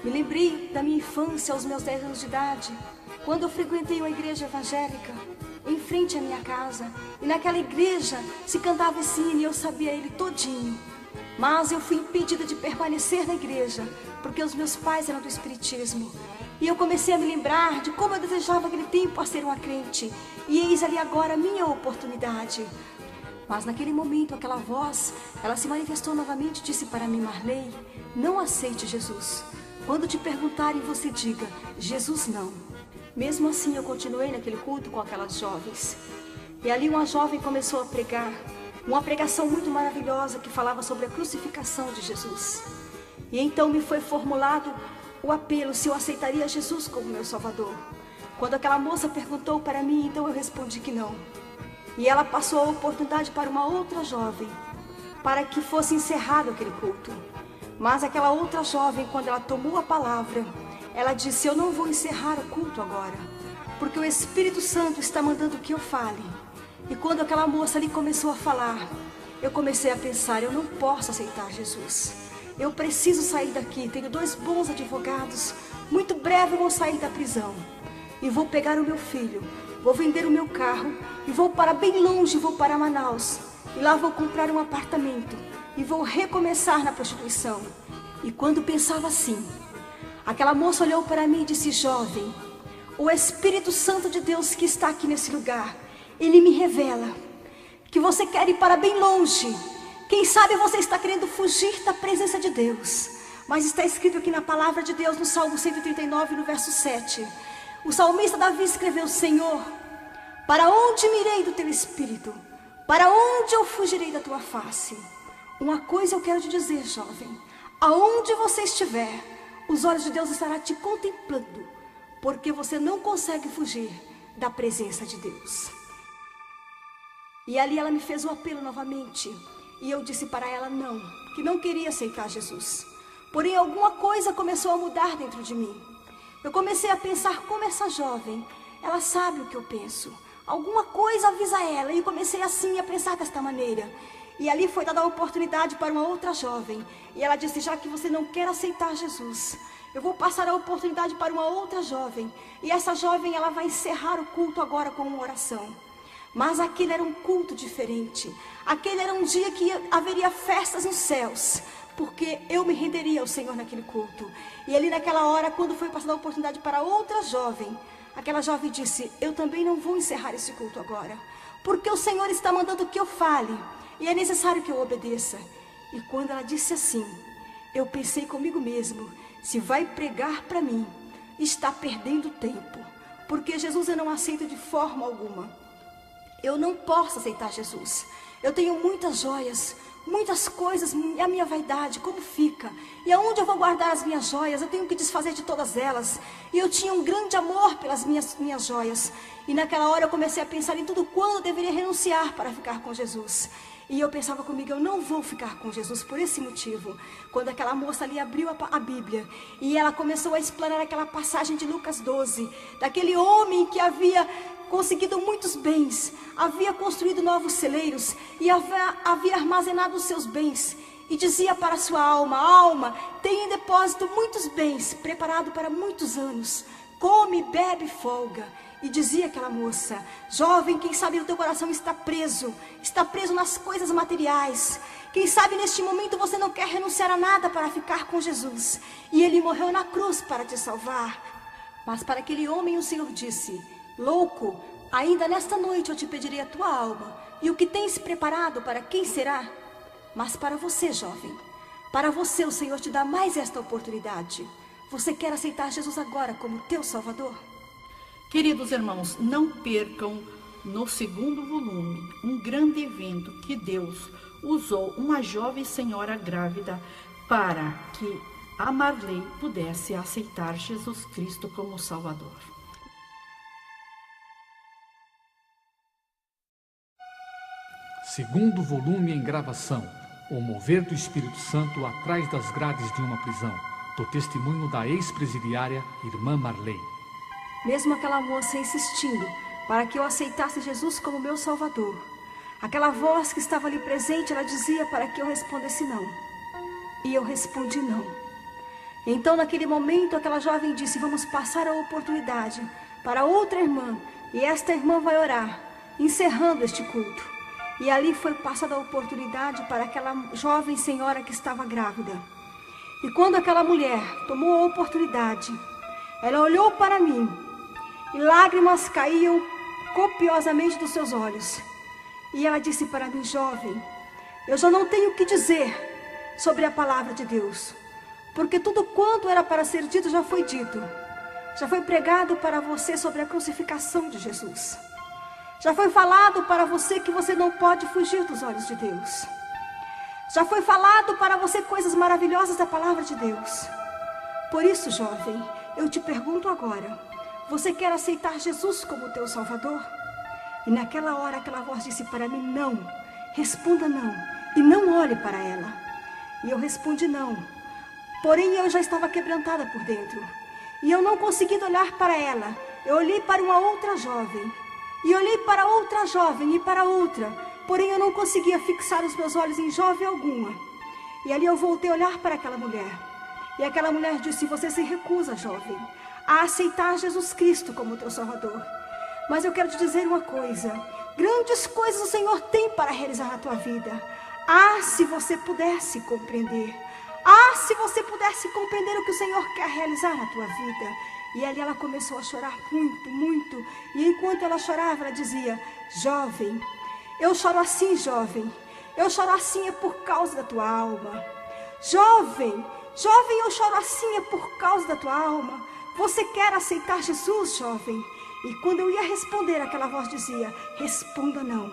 Me lembrei da minha infância, aos meus 10 anos de idade, quando eu frequentei uma igreja evangélica, em frente à minha casa. E naquela igreja se cantava esse hino e eu sabia ele todinho. Mas eu fui impedida de permanecer na igreja, porque os meus pais eram do espiritismo. E eu comecei a me lembrar de como eu desejava aquele tempo a ser uma crente. E eis ali agora a minha oportunidade. Mas naquele momento, aquela voz, ela se manifestou novamente e disse para mim: Marley, não aceite Jesus. Quando te perguntarem, você diga: Jesus não. Mesmo assim, eu continuei naquele culto com aquelas jovens. E ali uma jovem começou a pregar, uma pregação muito maravilhosa que falava sobre a crucificação de Jesus. E então me foi formulado o apelo se eu aceitaria Jesus como meu Salvador. Quando aquela moça perguntou para mim, então eu respondi que não. E ela passou a oportunidade para uma outra jovem, para que fosse encerrado aquele culto. Mas aquela outra jovem, quando ela tomou a palavra, ela disse: eu não vou encerrar o culto agora, porque o Espírito Santo está mandando que eu fale. E quando aquela moça ali começou a falar, eu comecei a pensar: eu não posso aceitar Jesus. Eu preciso sair daqui, tenho 2 bons advogados, muito breve eu vou sair da prisão. E vou pegar o meu filho, vou vender o meu carro e vou para bem longe, vou para Manaus. E lá vou comprar um apartamento e vou recomeçar na prostituição. E quando pensava assim, aquela moça olhou para mim e disse: jovem, o Espírito Santo de Deus que está aqui nesse lugar, ele me revela que você quer ir para bem longe. Quem sabe você está querendo fugir da presença de Deus. Mas está escrito aqui na palavra de Deus, no Salmo 139, no verso 7. O salmista Davi escreveu: Senhor, para onde me irei do teu Espírito? Para onde eu fugirei da tua face? Uma coisa eu quero te dizer, jovem: aonde você estiver, os olhos de Deus estarão te contemplando, porque você não consegue fugir da presença de Deus. E ali ela me fez o apelo novamente, e eu disse para ela não, que não queria aceitar Jesus. Porém alguma coisa começou a mudar dentro de mim. Eu comecei a pensar: como essa jovem, ela sabe o que eu penso, alguma coisa avisa ela. E eu comecei assim a pensar desta maneira. E ali foi dada a oportunidade para uma outra jovem. E ela disse: já que você não quer aceitar Jesus, eu vou passar a oportunidade para uma outra jovem. E essa jovem, ela vai encerrar o culto agora com uma oração. Mas aquele era um culto diferente. Aquele era um dia que haveria festas nos céus, porque eu me renderia ao Senhor naquele culto. E ali naquela hora, quando foi passada a oportunidade para outra jovem, aquela jovem disse: eu também não vou encerrar esse culto agora, porque o Senhor está mandando que eu fale, e é necessário que eu obedeça. E quando ela disse assim, eu pensei comigo mesmo: se vai pregar para mim, está perdendo tempo, porque Jesus eu não aceito de forma alguma. Eu não posso aceitar Jesus. Eu tenho muitas joias, muitas coisas, e a minha vaidade, como fica? E aonde eu vou guardar as minhas joias? Eu tenho que desfazer de todas elas. E eu tinha um grande amor pelas minhas joias. E naquela hora eu comecei a pensar em tudo quando eu deveria renunciar para ficar com Jesus. E eu pensava comigo: eu não vou ficar com Jesus por esse motivo. Quando aquela moça ali abriu a Bíblia, e ela começou a explanar aquela passagem de Lucas 12, daquele homem que havia conseguido muitos bens, havia construído novos celeiros e havia armazenado os seus bens, e dizia para sua alma: alma, tem em depósito muitos bens, preparado para muitos anos, come, bebe, folga. E dizia aquela moça: jovem, quem sabe o teu coração está preso nas coisas materiais. Quem sabe neste momento você não quer renunciar a nada para ficar com Jesus, e ele morreu na cruz para te salvar. Mas para aquele homem o Senhor disse: louco, ainda nesta noite eu te pedirei a tua alma, e o que tens preparado para quem será? Mas para você, jovem, para você o Senhor te dá mais esta oportunidade. Você quer aceitar Jesus agora como teu Salvador? Queridos irmãos, não percam no segundo volume um grande evento que Deus usou uma jovem senhora grávida para que a Marley pudesse aceitar Jesus Cristo como Salvador. Segundo volume em gravação, O Mover do Espírito Santo atrás das grades de uma prisão, do testemunho da ex-presidiária Irmã Marley. Mesmo aquela moça insistindo para que eu aceitasse Jesus como meu Salvador, aquela voz que estava ali presente, ela dizia para que eu respondesse não. E eu respondi não. Então, naquele momento, aquela jovem disse: vamos passar a oportunidade para outra irmã, e esta irmã vai orar, encerrando este culto. E ali foi passada a oportunidade para aquela jovem senhora que estava grávida. E quando aquela mulher tomou a oportunidade, ela olhou para mim e lágrimas caíam copiosamente dos seus olhos. E ela disse para mim: jovem, eu já não tenho o que dizer sobre a palavra de Deus, porque tudo quanto era para ser dito já foi dito. Já foi pregado para você sobre a crucificação de Jesus. Já foi falado para você que você não pode fugir dos olhos de Deus. Já foi falado para você coisas maravilhosas da palavra de Deus. Por isso, jovem, eu te pergunto agora: você quer aceitar Jesus como teu Salvador? E naquela hora aquela voz disse para mim: não, responda não, e não olhe para ela. E eu respondi não, porém eu já estava quebrantada por dentro. E eu não conseguindo olhar para ela, eu olhei para uma outra jovem. E olhei para outra jovem e para outra, porém eu não conseguia fixar os meus olhos em jovem alguma. E ali eu voltei a olhar para aquela mulher. E aquela mulher disse: você se recusa, jovem, a aceitar Jesus Cristo como teu Salvador. Mas eu quero te dizer uma coisa: grandes coisas o Senhor tem para realizar na tua vida. Ah, se você pudesse compreender. Ah, se você pudesse compreender o que o Senhor quer realizar na tua vida. E ali ela começou a chorar muito, muito. E enquanto ela chorava, ela dizia: jovem, eu choro assim, jovem. Eu choro assim é por causa da tua alma. Jovem, jovem, eu choro assim é por causa da tua alma. Você quer aceitar Jesus, jovem? E quando eu ia responder, aquela voz dizia: responda não,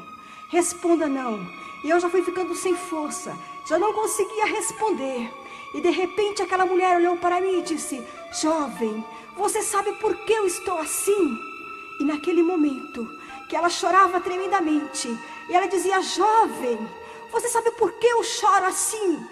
responda não. E eu já fui ficando sem força, já não conseguia responder. E de repente aquela mulher olhou para mim e disse: jovem, você sabe por que eu estou assim? E naquele momento que ela chorava tremendamente, e ela dizia: jovem, você sabe por que eu choro assim?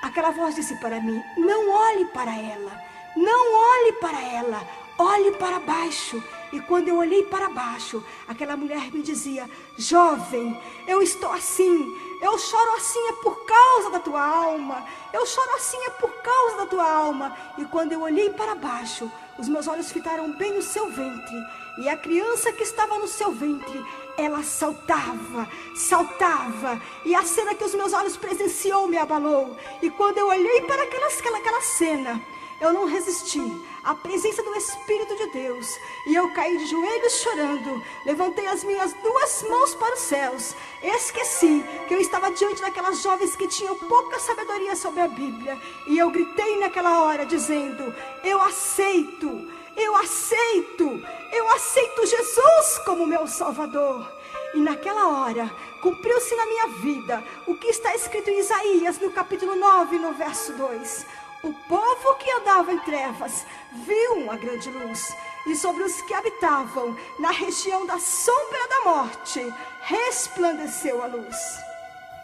Aquela voz disse para mim: não olhe para ela, não olhe para ela, olhe para baixo. E quando eu olhei para baixo, aquela mulher me dizia: jovem, eu estou assim, eu choro assim é por causa da tua alma, eu choro assim é por causa da tua alma. E quando eu olhei para baixo, os meus olhos fitaram bem o seu ventre, e a criança que estava no seu ventre, ela saltava, saltava, e a cena que os meus olhos presenciou me abalou. E quando eu olhei para aquela cena, eu não resisti à presença do Espírito de Deus, e eu caí de joelhos chorando, levantei as minhas duas mãos para os céus, esqueci que eu estava diante daquelas jovens que tinham pouca sabedoria sobre a Bíblia, e eu gritei naquela hora dizendo: eu aceito, eu aceito, eu aceito Jesus como meu Salvador. E naquela hora cumpriu-se na minha vida o que está escrito em Isaías no capítulo 9, no verso 2. O povo que andava em trevas viu uma grande luz, e sobre os que habitavam na região da sombra da morte resplandeceu a luz.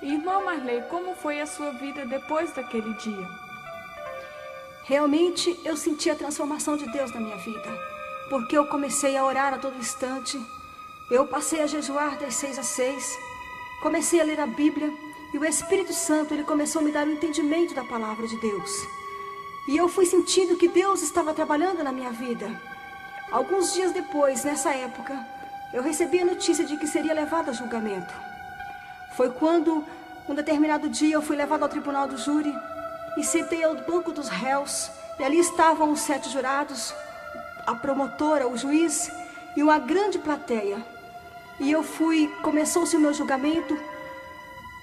Irmã Marley, como foi a sua vida depois daquele dia? Realmente eu senti a transformação de Deus na minha vida, porque eu comecei a orar a todo instante, eu passei a jejuar das 6 às 6, comecei a ler a Bíblia, e o Espírito Santo ele começou a me dar o entendimento da palavra de Deus. E eu fui sentindo que Deus estava trabalhando na minha vida. Alguns dias depois, nessa época, eu recebi a notícia de que seria levado a julgamento. Foi quando, num determinado dia, eu fui levado ao tribunal do júri e sentei ao banco dos réus. E ali estavam os 7 jurados, a promotora, o juiz e uma grande plateia. E começou-se o meu julgamento.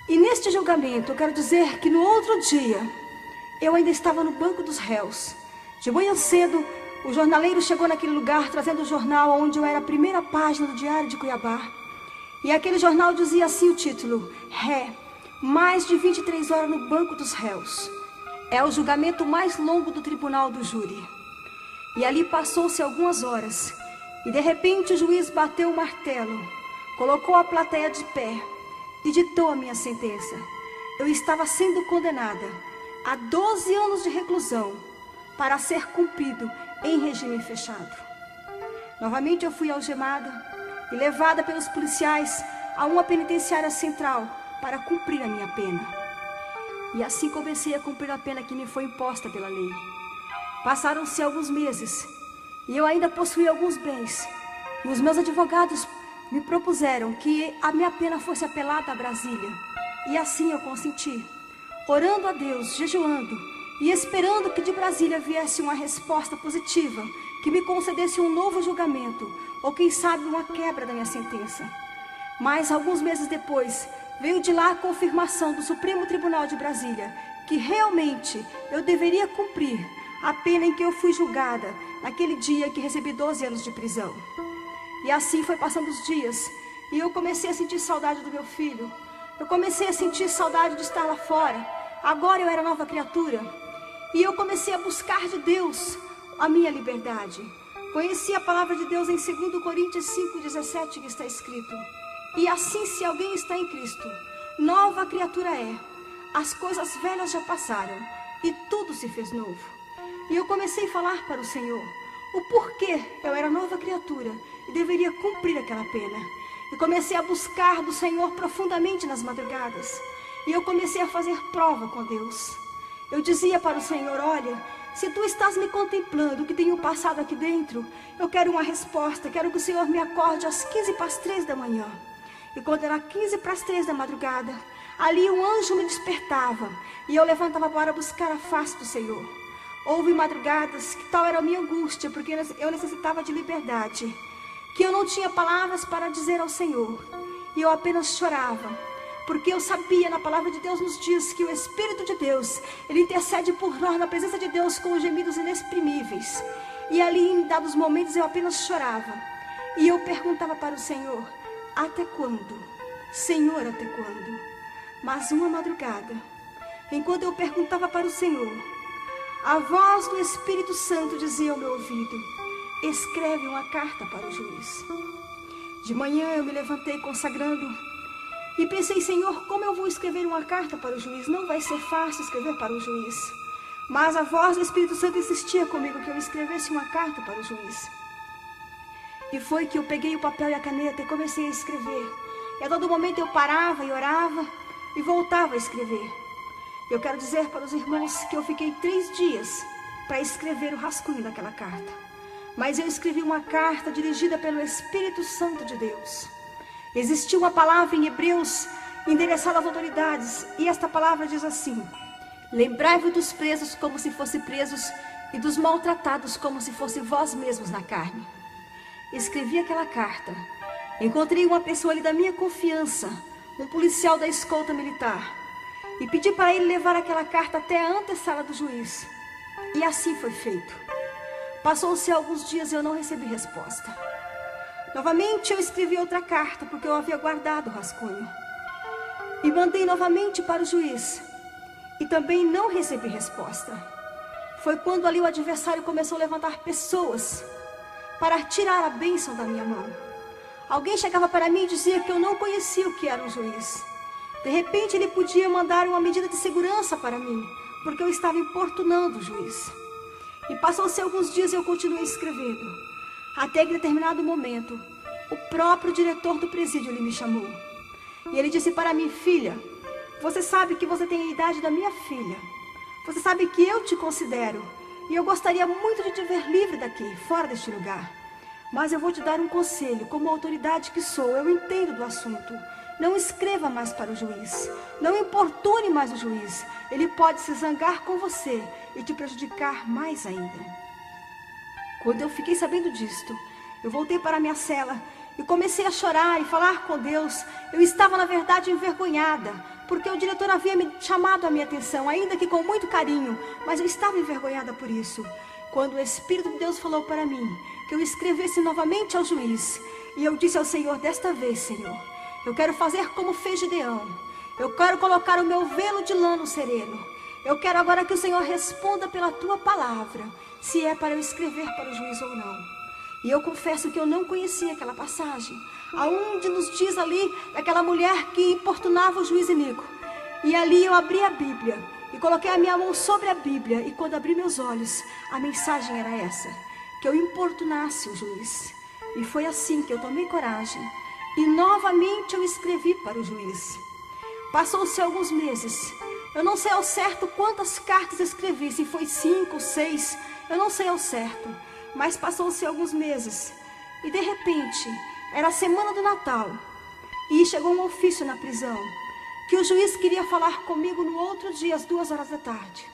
E neste julgamento, eu quero dizer que no outro dia, eu ainda estava no banco dos réus. De manhã cedo, o jornaleiro chegou naquele lugar trazendo o jornal onde eu era a primeira página do Diário de Cuiabá. E aquele jornal dizia assim o título: Ré, mais de 23 horas no banco dos réus. É o julgamento mais longo do tribunal do júri. E ali passou-se algumas horas. E de repente o juiz bateu o martelo, colocou a plateia de pé e ditou a minha sentença. Eu estava sendo condenada a 12 anos de reclusão para ser cumprido em regime fechado. Novamente eu fui algemada e levada pelos policiais a uma penitenciária central para cumprir a minha pena. E assim comecei a cumprir a pena que me foi imposta pela lei. Passaram-se alguns meses e eu ainda possuía alguns bens. E os meus advogados me propuseram que a minha pena fosse apelada a Brasília. E assim eu consenti, orando a Deus, jejuando e esperando que de Brasília viesse uma resposta positiva, que me concedesse um novo julgamento, ou quem sabe uma quebra da minha sentença. Mas alguns meses depois, veio de lá a confirmação do Supremo Tribunal de Brasília, que realmente eu deveria cumprir a pena em que eu fui julgada, naquele dia que recebi 12 anos de prisão. E assim foi passando os dias, e eu comecei a sentir saudade do meu filho. Eu comecei a sentir saudade de estar lá fora. Agora eu era nova criatura. E eu comecei a buscar de Deus a minha liberdade. Conheci a palavra de Deus em 2 Coríntios 5,17, que está escrito: E assim, se alguém está em Cristo, nova criatura é. As coisas velhas já passaram, e tudo se fez novo. E eu comecei a falar para o Senhor o porquê eu era nova criatura e deveria cumprir aquela pena. E comecei a buscar do Senhor profundamente nas madrugadas. E eu comecei a fazer prova com Deus. Eu dizia para o Senhor: olha, se tu estás me contemplando o que tenho passado aqui dentro, eu quero uma resposta. Quero que o Senhor me acorde às 2:45 da manhã. E quando era 2:45 da madrugada, ali um anjo me despertava e eu levantava para buscar a face do Senhor. Houve madrugadas que tal era a minha angústia, porque eu necessitava de liberdade, que eu não tinha palavras para dizer ao Senhor, e eu apenas chorava, porque eu sabia, na palavra de Deus nos diz que o Espírito de Deus, Ele intercede por nós na presença de Deus com gemidos inexprimíveis. E ali, em dados momentos, eu apenas chorava, e eu perguntava para o Senhor: até quando? Senhor, até quando? Mas uma madrugada, enquanto eu perguntava para o Senhor, a voz do Espírito Santo dizia ao meu ouvido: escreve uma carta para o juiz. De manhã eu me levantei consagrando e pensei: Senhor, como eu vou escrever uma carta para o juiz? Não vai ser fácil escrever para o juiz. Mas a voz do Espírito Santo insistia comigo que eu escrevesse uma carta para o juiz. E foi que eu peguei o papel e a caneta e comecei a escrever. E a todo momento eu parava e orava e voltava a escrever. Eu quero dizer para os irmãos que eu fiquei 3 dias para escrever o rascunho daquela carta. Mas eu escrevi uma carta dirigida pelo Espírito Santo de Deus. Existia uma palavra em Hebreus endereçada às autoridades, e esta palavra diz assim: lembrai-vos dos presos como se fossem presos, e dos maltratados como se fossem vós mesmos na carne. Escrevi aquela carta. Encontrei uma pessoa ali da minha confiança, um policial da escolta militar, e pedi para ele levar aquela carta até a antessala do juiz. E assim foi feito. Passou-se alguns dias e eu não recebi resposta. Novamente eu escrevi outra carta, porque eu havia guardado o rascunho. E mandei novamente para o juiz. E também não recebi resposta. Foi quando ali o adversário começou a levantar pessoas para tirar a bênção da minha mão. Alguém chegava para mim e dizia que eu não conhecia o que era um juiz. De repente ele podia mandar uma medida de segurança para mim, porque eu estava importunando o juiz. E passou-se alguns dias e eu continuei escrevendo. Até que em determinado momento, o próprio diretor do presídio ele me chamou. E ele disse para mim: filha, você sabe que você tem a idade da minha filha. Você sabe que eu te considero. E eu gostaria muito de te ver livre daqui, fora deste lugar. Mas eu vou te dar um conselho, como autoridade que sou, eu entendo do assunto. Não escreva mais para o juiz. Não importune mais o juiz. Ele pode se zangar com você e te prejudicar mais ainda. Quando eu fiquei sabendo disto, eu voltei para a minha cela e comecei a chorar e falar com Deus. Eu estava, na verdade, envergonhada, porque o diretor havia me chamado a minha atenção, ainda que com muito carinho, mas eu estava envergonhada por isso. Quando o Espírito de Deus falou para mim que eu escrevesse novamente ao juiz, e eu disse ao Senhor: desta vez, Senhor, eu quero fazer como fez Gideão. Eu quero colocar o meu velo de lã no sereno. Eu quero agora que o Senhor responda pela tua palavra, se é para eu escrever para o juiz ou não. E eu confesso que eu não conhecia aquela passagem, aonde nos diz ali daquela mulher que importunava o juiz iníquo. E ali eu abri a Bíblia e coloquei a minha mão sobre a Bíblia, e quando abri meus olhos, a mensagem era essa: que eu importunasse o juiz. E foi assim que eu tomei coragem e novamente eu escrevi para o juiz. Passou-se alguns meses. Eu não sei ao certo quantas cartas escrevi, se foi 5, 6, eu não sei ao certo. Mas passou-se alguns meses e de repente, era a semana do Natal, e chegou um ofício na prisão, que o juiz queria falar comigo no outro dia, às 2 horas da tarde.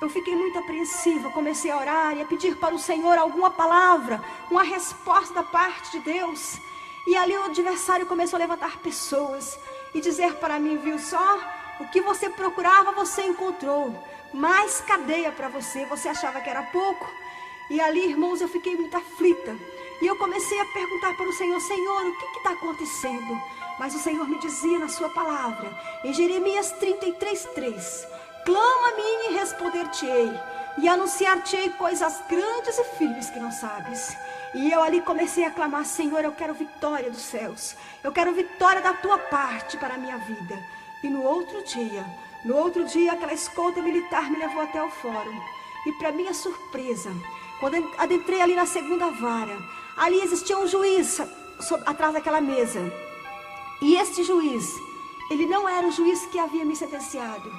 Eu fiquei muito apreensiva, comecei a orar e a pedir para o Senhor alguma palavra, uma resposta da parte de Deus. E ali o adversário começou a levantar pessoas e dizer para mim: viu só, o que você procurava você encontrou, mais cadeia para você, você achava que era pouco? E ali, irmãos, eu fiquei muito aflita. E eu comecei a perguntar para o Senhor: Senhor, o que está acontecendo? Mas o Senhor me dizia na sua palavra, em Jeremias 33:3, clama a mim e responder-te-ei, e anunciar-te-ei coisas grandes e firmes que não sabes. E eu ali comecei a clamar: Senhor, eu quero vitória dos céus, eu quero vitória da tua parte para a minha vida. E no outro dia, aquela escolta militar me levou até o fórum. E para minha surpresa, quando eu adentrei ali na segunda vara, ali existia um juiz atrás daquela mesa. E este juiz, ele não era o juiz que havia me sentenciado.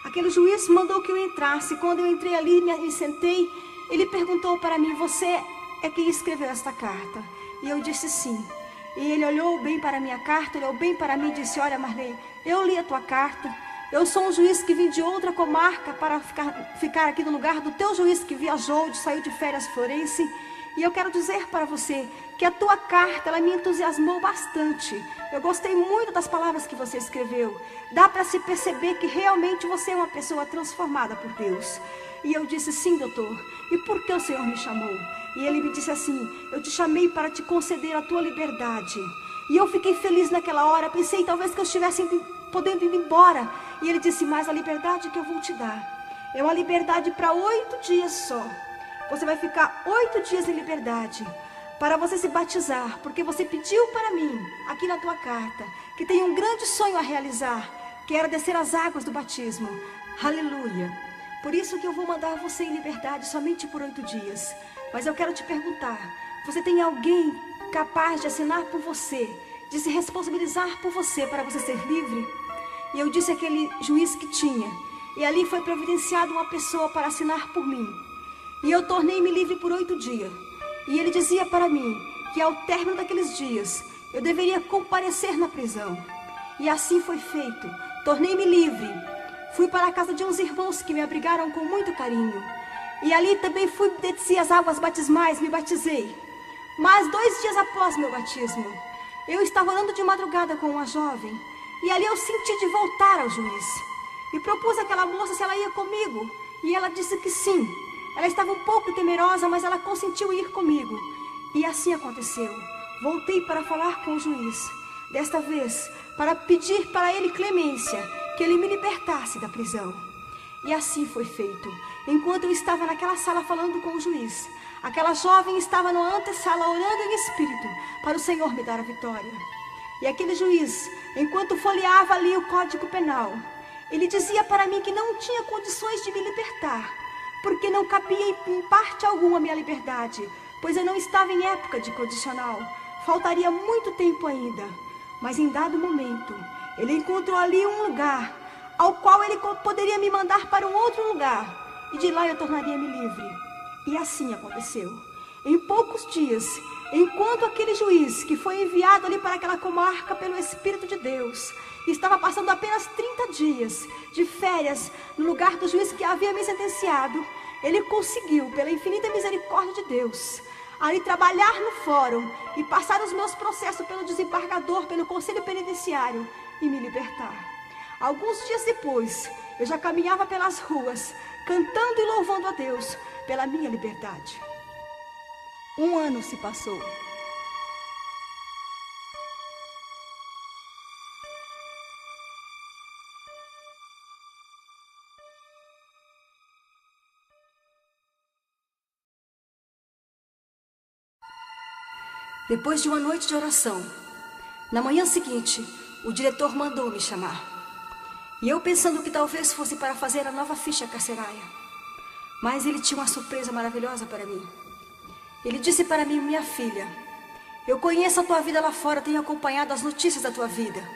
Aquele juiz mandou que eu entrasse. Quando eu entrei ali, me sentei, ele perguntou para mim: você é quem escreveu esta carta? E eu disse sim. E ele olhou bem para a minha carta, olhou bem para mim e disse: olha, Marley, eu li a tua carta. Eu sou um juiz que vim de outra comarca para ficar aqui no lugar do teu juiz que viajou, saiu de férias Florense. E eu quero dizer para você que a tua carta, ela me entusiasmou bastante. Eu gostei muito das palavras que você escreveu. Dá para se perceber que realmente você é uma pessoa transformada por Deus. E eu disse: sim, doutor. E por que o Senhor me chamou? E ele me disse assim: eu te chamei para te conceder a tua liberdade. E eu fiquei feliz naquela hora. Pensei talvez que eu estivesse podendo ir embora. E ele disse: mas a liberdade que eu vou te dar é uma liberdade para 8 dias só. Você vai ficar 8 dias em liberdade para você se batizar, porque você pediu para mim, aqui na tua carta, que tem um grande sonho a realizar, que era descer as águas do batismo. Aleluia! Por isso que eu vou mandar você em liberdade somente por 8 dias. Mas eu quero te perguntar: você tem alguém capaz de assinar por você, de se responsabilizar por você para você ser livre? E eu disse àquele juiz que tinha. E ali foi providenciado uma pessoa para assinar por mim. E eu tornei-me livre por 8 dias. E ele dizia para mim que ao término daqueles dias eu deveria comparecer na prisão. E assim foi feito. Tornei-me livre. Fui para a casa de uns irmãos que me abrigaram com muito carinho. E ali também desci as águas batismais, me batizei. Mas 2 dias após meu batismo, eu estava orando de madrugada com uma jovem. E ali eu senti de voltar ao juiz. E propus àquela moça se ela ia comigo. E ela disse que sim. Ela estava um pouco temerosa, mas ela consentiu ir comigo. E assim aconteceu. Voltei para falar com o juiz. Desta vez, para pedir para ele clemência, que ele me libertasse da prisão. E assim foi feito. Enquanto eu estava naquela sala falando com o juiz, aquela jovem estava na antessala orando em espírito para o Senhor me dar a vitória. E aquele juiz, enquanto folheava ali o Código Penal, ele dizia para mim que não tinha condições de me libertar, porque não cabia em parte alguma a minha liberdade, pois eu não estava em época de condicional. Faltaria muito tempo ainda. Mas em dado momento, ele encontrou ali um lugar ao qual ele poderia me mandar para um outro lugar, e de lá eu tornaria-me livre. E assim aconteceu. Em poucos dias, enquanto aquele juiz que foi enviado ali para aquela comarca pelo Espírito de Deus estava passando apenas 30 dias de férias no lugar do juiz que havia me sentenciado, ele conseguiu, pela infinita misericórdia de Deus, ali trabalhar no fórum e passar os meus processos pelo desembargador, pelo conselho penitenciário e me libertar. Alguns dias depois, eu já caminhava pelas ruas, cantando e louvando a Deus pela minha liberdade. 1 ano se passou. Depois de uma noite de oração, na manhã seguinte, o diretor mandou me chamar. E eu pensando que talvez fosse para fazer a nova ficha carcerária. Mas ele tinha uma surpresa maravilhosa para mim. Ele disse para mim: minha filha, eu conheço a tua vida lá fora, tenho acompanhado as notícias da tua vida.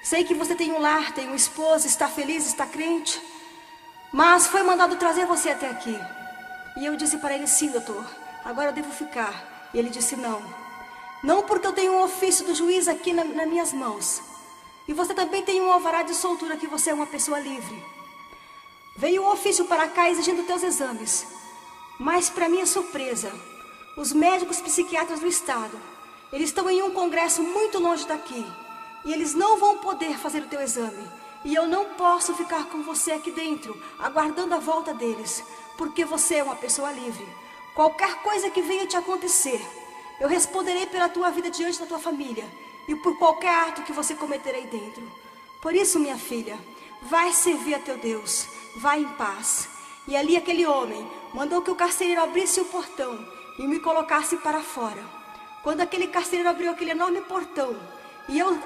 Sei que você tem um lar, tem uma esposa, está feliz, está crente. Mas foi mandado trazer você até aqui. E eu disse para ele: sim, doutor, agora eu devo ficar. E ele disse: não. Não, porque eu tenho um ofício do juiz aqui nas minhas mãos. E você também tem um alvará de soltura que você é uma pessoa livre. Veio um ofício para cá exigindo teus exames. Mas, para minha surpresa, os médicos psiquiatras do estado, eles estão em um congresso muito longe daqui. E eles não vão poder fazer o teu exame. E eu não posso ficar com você aqui dentro, aguardando a volta deles. Porque você é uma pessoa livre. Qualquer coisa que venha te acontecer, eu responderei pela tua vida diante da tua família e por qualquer ato que você cometer aí dentro. Por isso, minha filha, vai servir a teu Deus, vai em paz. E ali aquele homem mandou que o carcereiro abrisse o portão e me colocasse para fora. Quando aquele carcereiro abriu aquele enorme portão e eu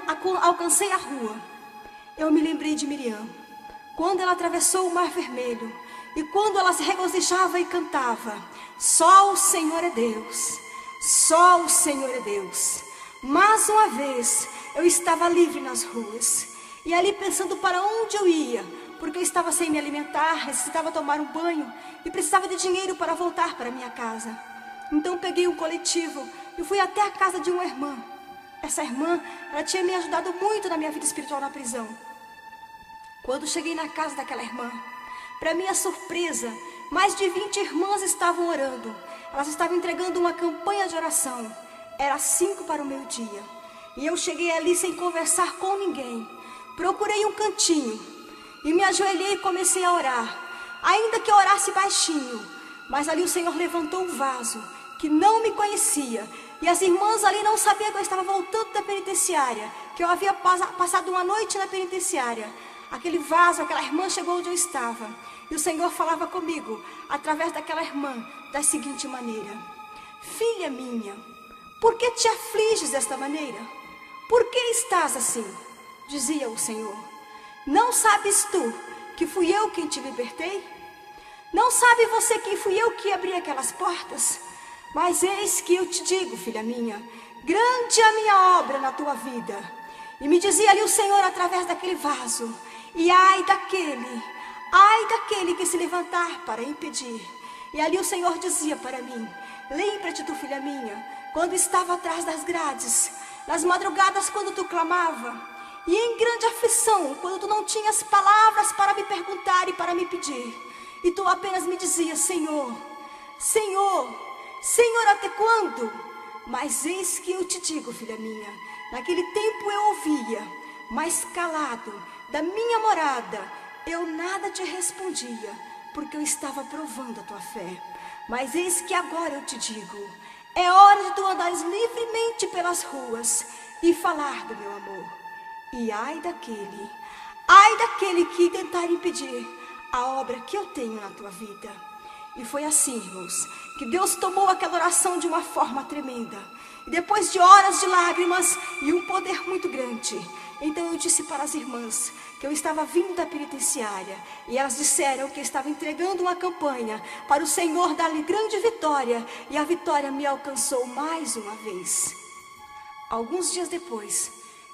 alcancei a rua, eu me lembrei de Miriam, quando ela atravessou o Mar Vermelho e quando ela se regozijava e cantava: só o Senhor é Deus. Só o Senhor é Deus. Mais uma vez eu estava livre nas ruas. E ali pensando para onde eu ia, porque eu estava sem me alimentar, necessitava tomar um banho e precisava de dinheiro para voltar para minha casa. Então peguei um coletivo e fui até a casa de uma irmã. Essa irmã, ela tinha me ajudado muito na minha vida espiritual na prisão. Quando cheguei na casa daquela irmã, para minha surpresa, mais de 20 irmãs estavam orando. Elas estavam entregando uma campanha de oração. Era 5 para o meio-dia. E eu cheguei ali sem conversar com ninguém. Procurei um cantinho e me ajoelhei e comecei a orar. Ainda que eu orasse baixinho, mas ali o Senhor levantou um vaso que não me conhecia. E as irmãs ali não sabiam que eu estava voltando da penitenciária, que eu havia passado uma noite na penitenciária. Aquele vaso, aquela irmã chegou onde eu estava. E o Senhor falava comigo, através daquela irmã, da seguinte maneira: filha minha, por que te afliges desta maneira? Por que estás assim? Dizia o Senhor. Não sabes tu que fui eu quem te libertei? Não sabe você que fui eu que abri aquelas portas? Mas eis que eu te digo, filha minha, grande é a minha obra na tua vida. E me dizia ali o Senhor através daquele vaso: e ai daquele que se levantar para impedir. E ali o Senhor dizia para mim: lembra-te tu, filha minha, quando estava atrás das grades, nas madrugadas quando tu clamava, e em grande aflição, quando tu não tinhas palavras para me perguntar e para me pedir, e tu apenas me dizias: Senhor, Senhor, Senhor, até quando? Mas eis que eu te digo, filha minha, naquele tempo eu ouvia, mas calado, da minha morada, eu nada te respondia, porque eu estava provando a tua fé. Mas eis que agora eu te digo: é hora de tu andares livremente pelas ruas e falar do meu amor. E ai daquele que tentar impedir a obra que eu tenho na tua vida. E foi assim, irmãos, que Deus tomou aquela oração de uma forma tremenda. E depois de horas de lágrimas e um poder muito grande, então eu disse para as irmãs que eu estava vindo da penitenciária. E elas disseram que eu estava entregando uma campanha para o Senhor dar-lhe grande vitória. E a vitória me alcançou mais uma vez. Alguns dias depois,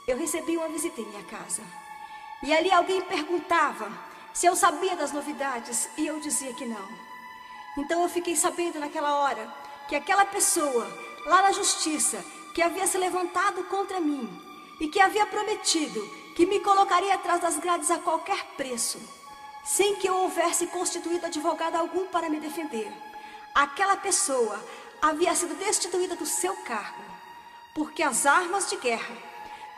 eu recebi uma visita em minha casa. E ali alguém perguntava se eu sabia das novidades, e eu dizia que não. Então eu fiquei sabendo naquela hora que aquela pessoa lá na justiça, que havia se levantado contra mim e que havia prometido que me colocaria atrás das grades a qualquer preço, sem que eu houvesse constituído advogado algum para me defender, aquela pessoa havia sido destituída do seu cargo, porque as armas de guerra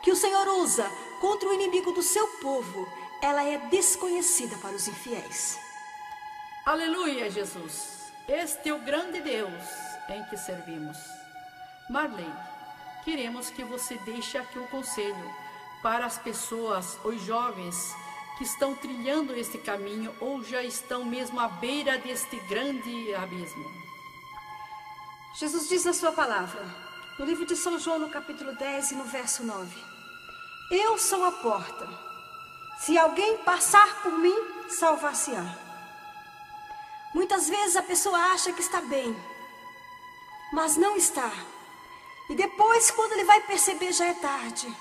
que o Senhor usa contra o inimigo do seu povo ela é desconhecida para os infiéis. Aleluia, Jesus. Este é o grande Deus em que servimos. Marley, queremos que você deixe aqui um conselho para as pessoas, os jovens, que estão trilhando este caminho ou já estão mesmo à beira deste grande abismo. Jesus diz na sua palavra, no livro de São João, no capítulo 10 e no verso 9: Eu sou a porta. Se alguém passar por mim, salvar-se-á. Muitas vezes a pessoa acha que está bem, mas não está. E depois, quando ele vai perceber, já é tarde.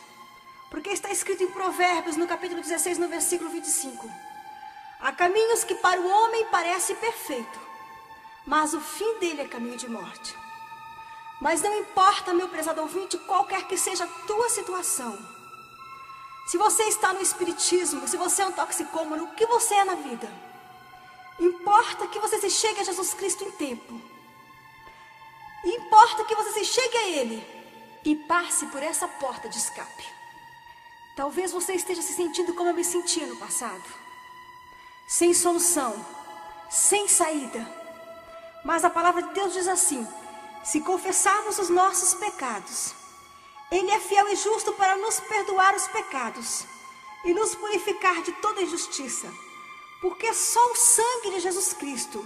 Porque está escrito em Provérbios, no capítulo 16, no versículo 25: Há caminhos que para o homem parece perfeito, mas o fim dele é caminho de morte. Mas não importa, meu prezado ouvinte, qualquer que seja a tua situação. Se você está no espiritismo, se você é um toxicômano, o que você é na vida? Importa que você se chegue a Jesus Cristo em tempo. Importa que você se chegue a Ele e passe por essa porta de escape. Talvez você esteja se sentindo como eu me sentia no passado. Sem solução, sem saída. Mas a palavra de Deus diz assim: se confessarmos os nossos pecados, Ele é fiel e justo para nos perdoar os pecados e nos purificar de toda injustiça. Porque só o sangue de Jesus Cristo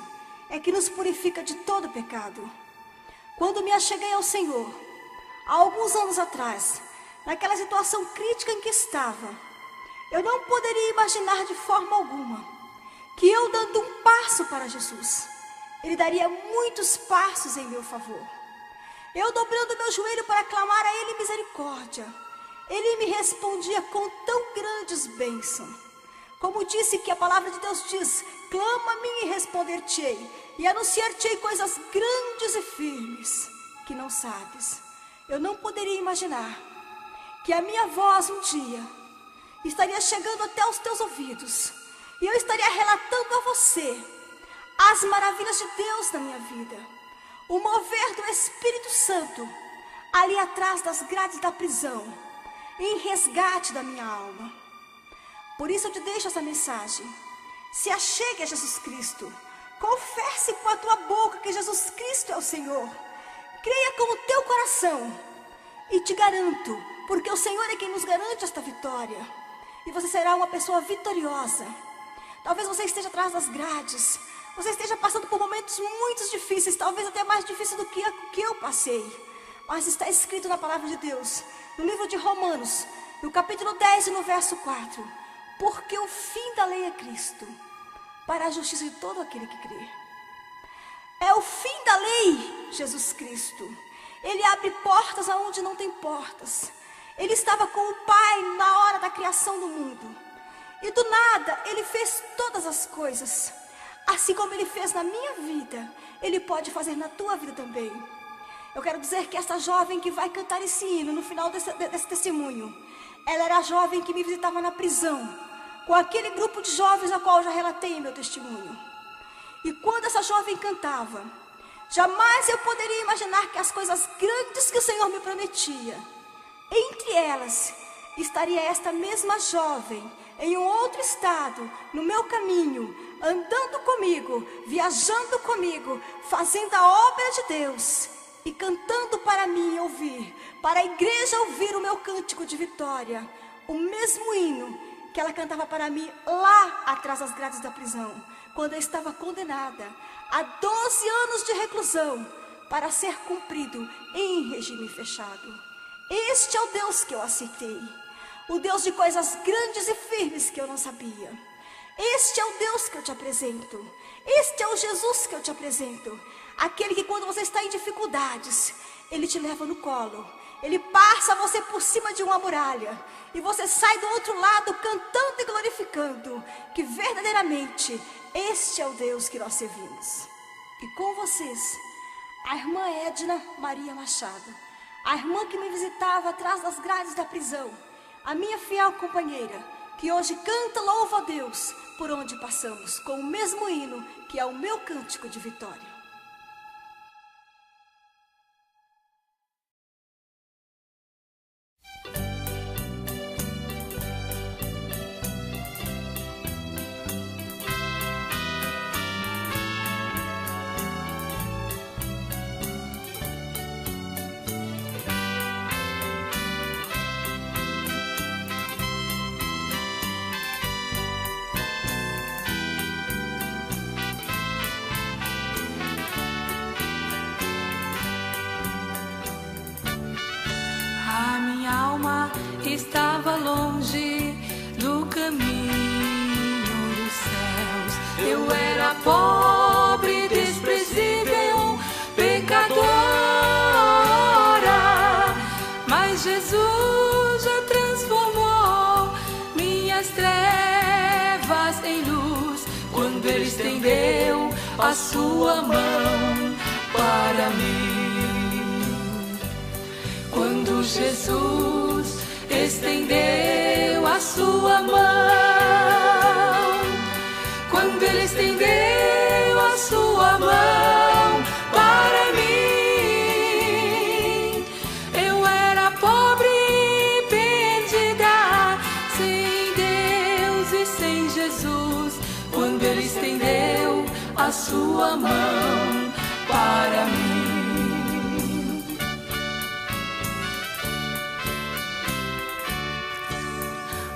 é que nos purifica de todo pecado. Quando me acheguei ao Senhor, há alguns anos atrás, naquela situação crítica em que estava, eu não poderia imaginar de forma alguma que eu dando um passo para Jesus, Ele daria muitos passos em meu favor. Eu dobrando meu joelho para clamar a Ele misericórdia, Ele me respondia com tão grandes bênçãos. Como disse que a palavra de Deus diz: clama a mim e responder-te-ei, e anunciar-te-ei coisas grandes e firmes que não sabes. Eu não poderia imaginar que a minha voz um dia estaria chegando até os teus ouvidos, e eu estaria relatando a você as maravilhas de Deus na minha vida, o mover do Espírito Santo ali atrás das grades da prisão, em resgate da minha alma. Por isso eu te deixo essa mensagem: se achegue a Jesus Cristo, confesse com a tua boca que Jesus Cristo é o Senhor, creia com o teu coração, e te garanto, porque o Senhor é quem nos garante esta vitória, e você será uma pessoa vitoriosa. Talvez você esteja atrás das grades, você esteja passando por momentos muito difíceis, talvez até mais difíceis do que eu passei, mas está escrito na palavra de Deus, no livro de Romanos, no capítulo 10 e no verso 4: porque o fim da lei é Cristo, para a justiça de todo aquele que crê. É o fim da lei, Jesus Cristo. Ele abre portas aonde não tem portas. Ele estava com o Pai na hora da criação do mundo, e do nada Ele fez todas as coisas. Assim como Ele fez na minha vida, Ele pode fazer na tua vida também. Eu quero dizer que essa jovem que vai cantar esse hino no final desse testemunho, ela era a jovem que me visitava na prisão, com aquele grupo de jovens a qual eu já relatei em meu testemunho. E quando essa jovem cantava, jamais eu poderia imaginar que as coisas grandes que o Senhor me prometia, entre elas estaria esta mesma jovem em um outro estado, no meu caminho, andando comigo, viajando comigo, fazendo a obra de Deus e cantando para mim ouvir, para a igreja ouvir o meu cântico de vitória, o mesmo hino que ela cantava para mim lá atrás das grades da prisão, quando eu estava condenada a 12 anos de reclusão para ser cumprido em regime fechado. Este é o Deus que eu aceitei, o Deus de coisas grandes e firmes que eu não sabia. Este é o Deus que eu te apresento, este é o Jesus que eu te apresento, aquele que quando você está em dificuldades, Ele te leva no colo, Ele passa você por cima de uma muralha, e você sai do outro lado cantando e glorificando, que verdadeiramente este é o Deus que nós servimos. E com vocês, a irmã Edna Maria Machado, a irmã que me visitava atrás das grades da prisão, a minha fiel companheira, que hoje canta louva a Deus por onde passamos, com o mesmo hino que é o meu cântico de vitória. estava longe do caminho dos céus. Eu era pobre, desprezível, pecadora, mas Jesus já transformou minhas trevas em luz, quando Ele estendeu a sua mão para mim. Quando Jesus estendeu a sua mão, quando Ele estendeu a sua mão para mim, eu era pobre e perdida, sem Deus e sem Jesus, quando Ele estendeu a sua mão para mim.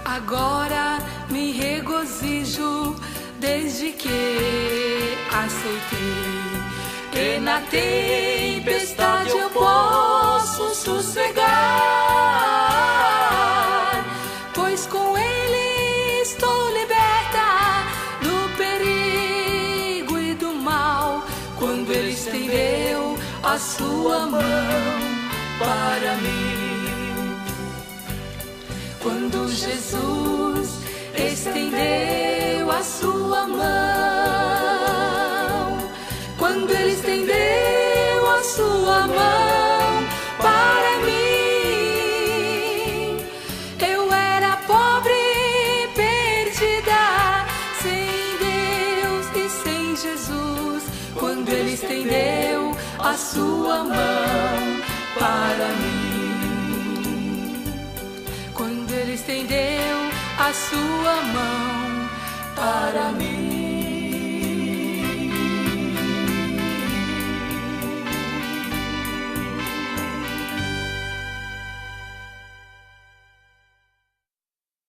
Agora me regozijo desde que aceitei, e na tempestade eu posso sossegar, pois com Ele estou liberta do perigo e do mal, quando Ele estendeu a sua mão para mim. Quando Jesus estendeu a sua mão, quando Ele estendeu a sua mão para mim, eu era pobre e perdida, sem Deus e sem Jesus, quando Ele estendeu a sua mão para mim. Quando Ele estendeu a sua mão para mim.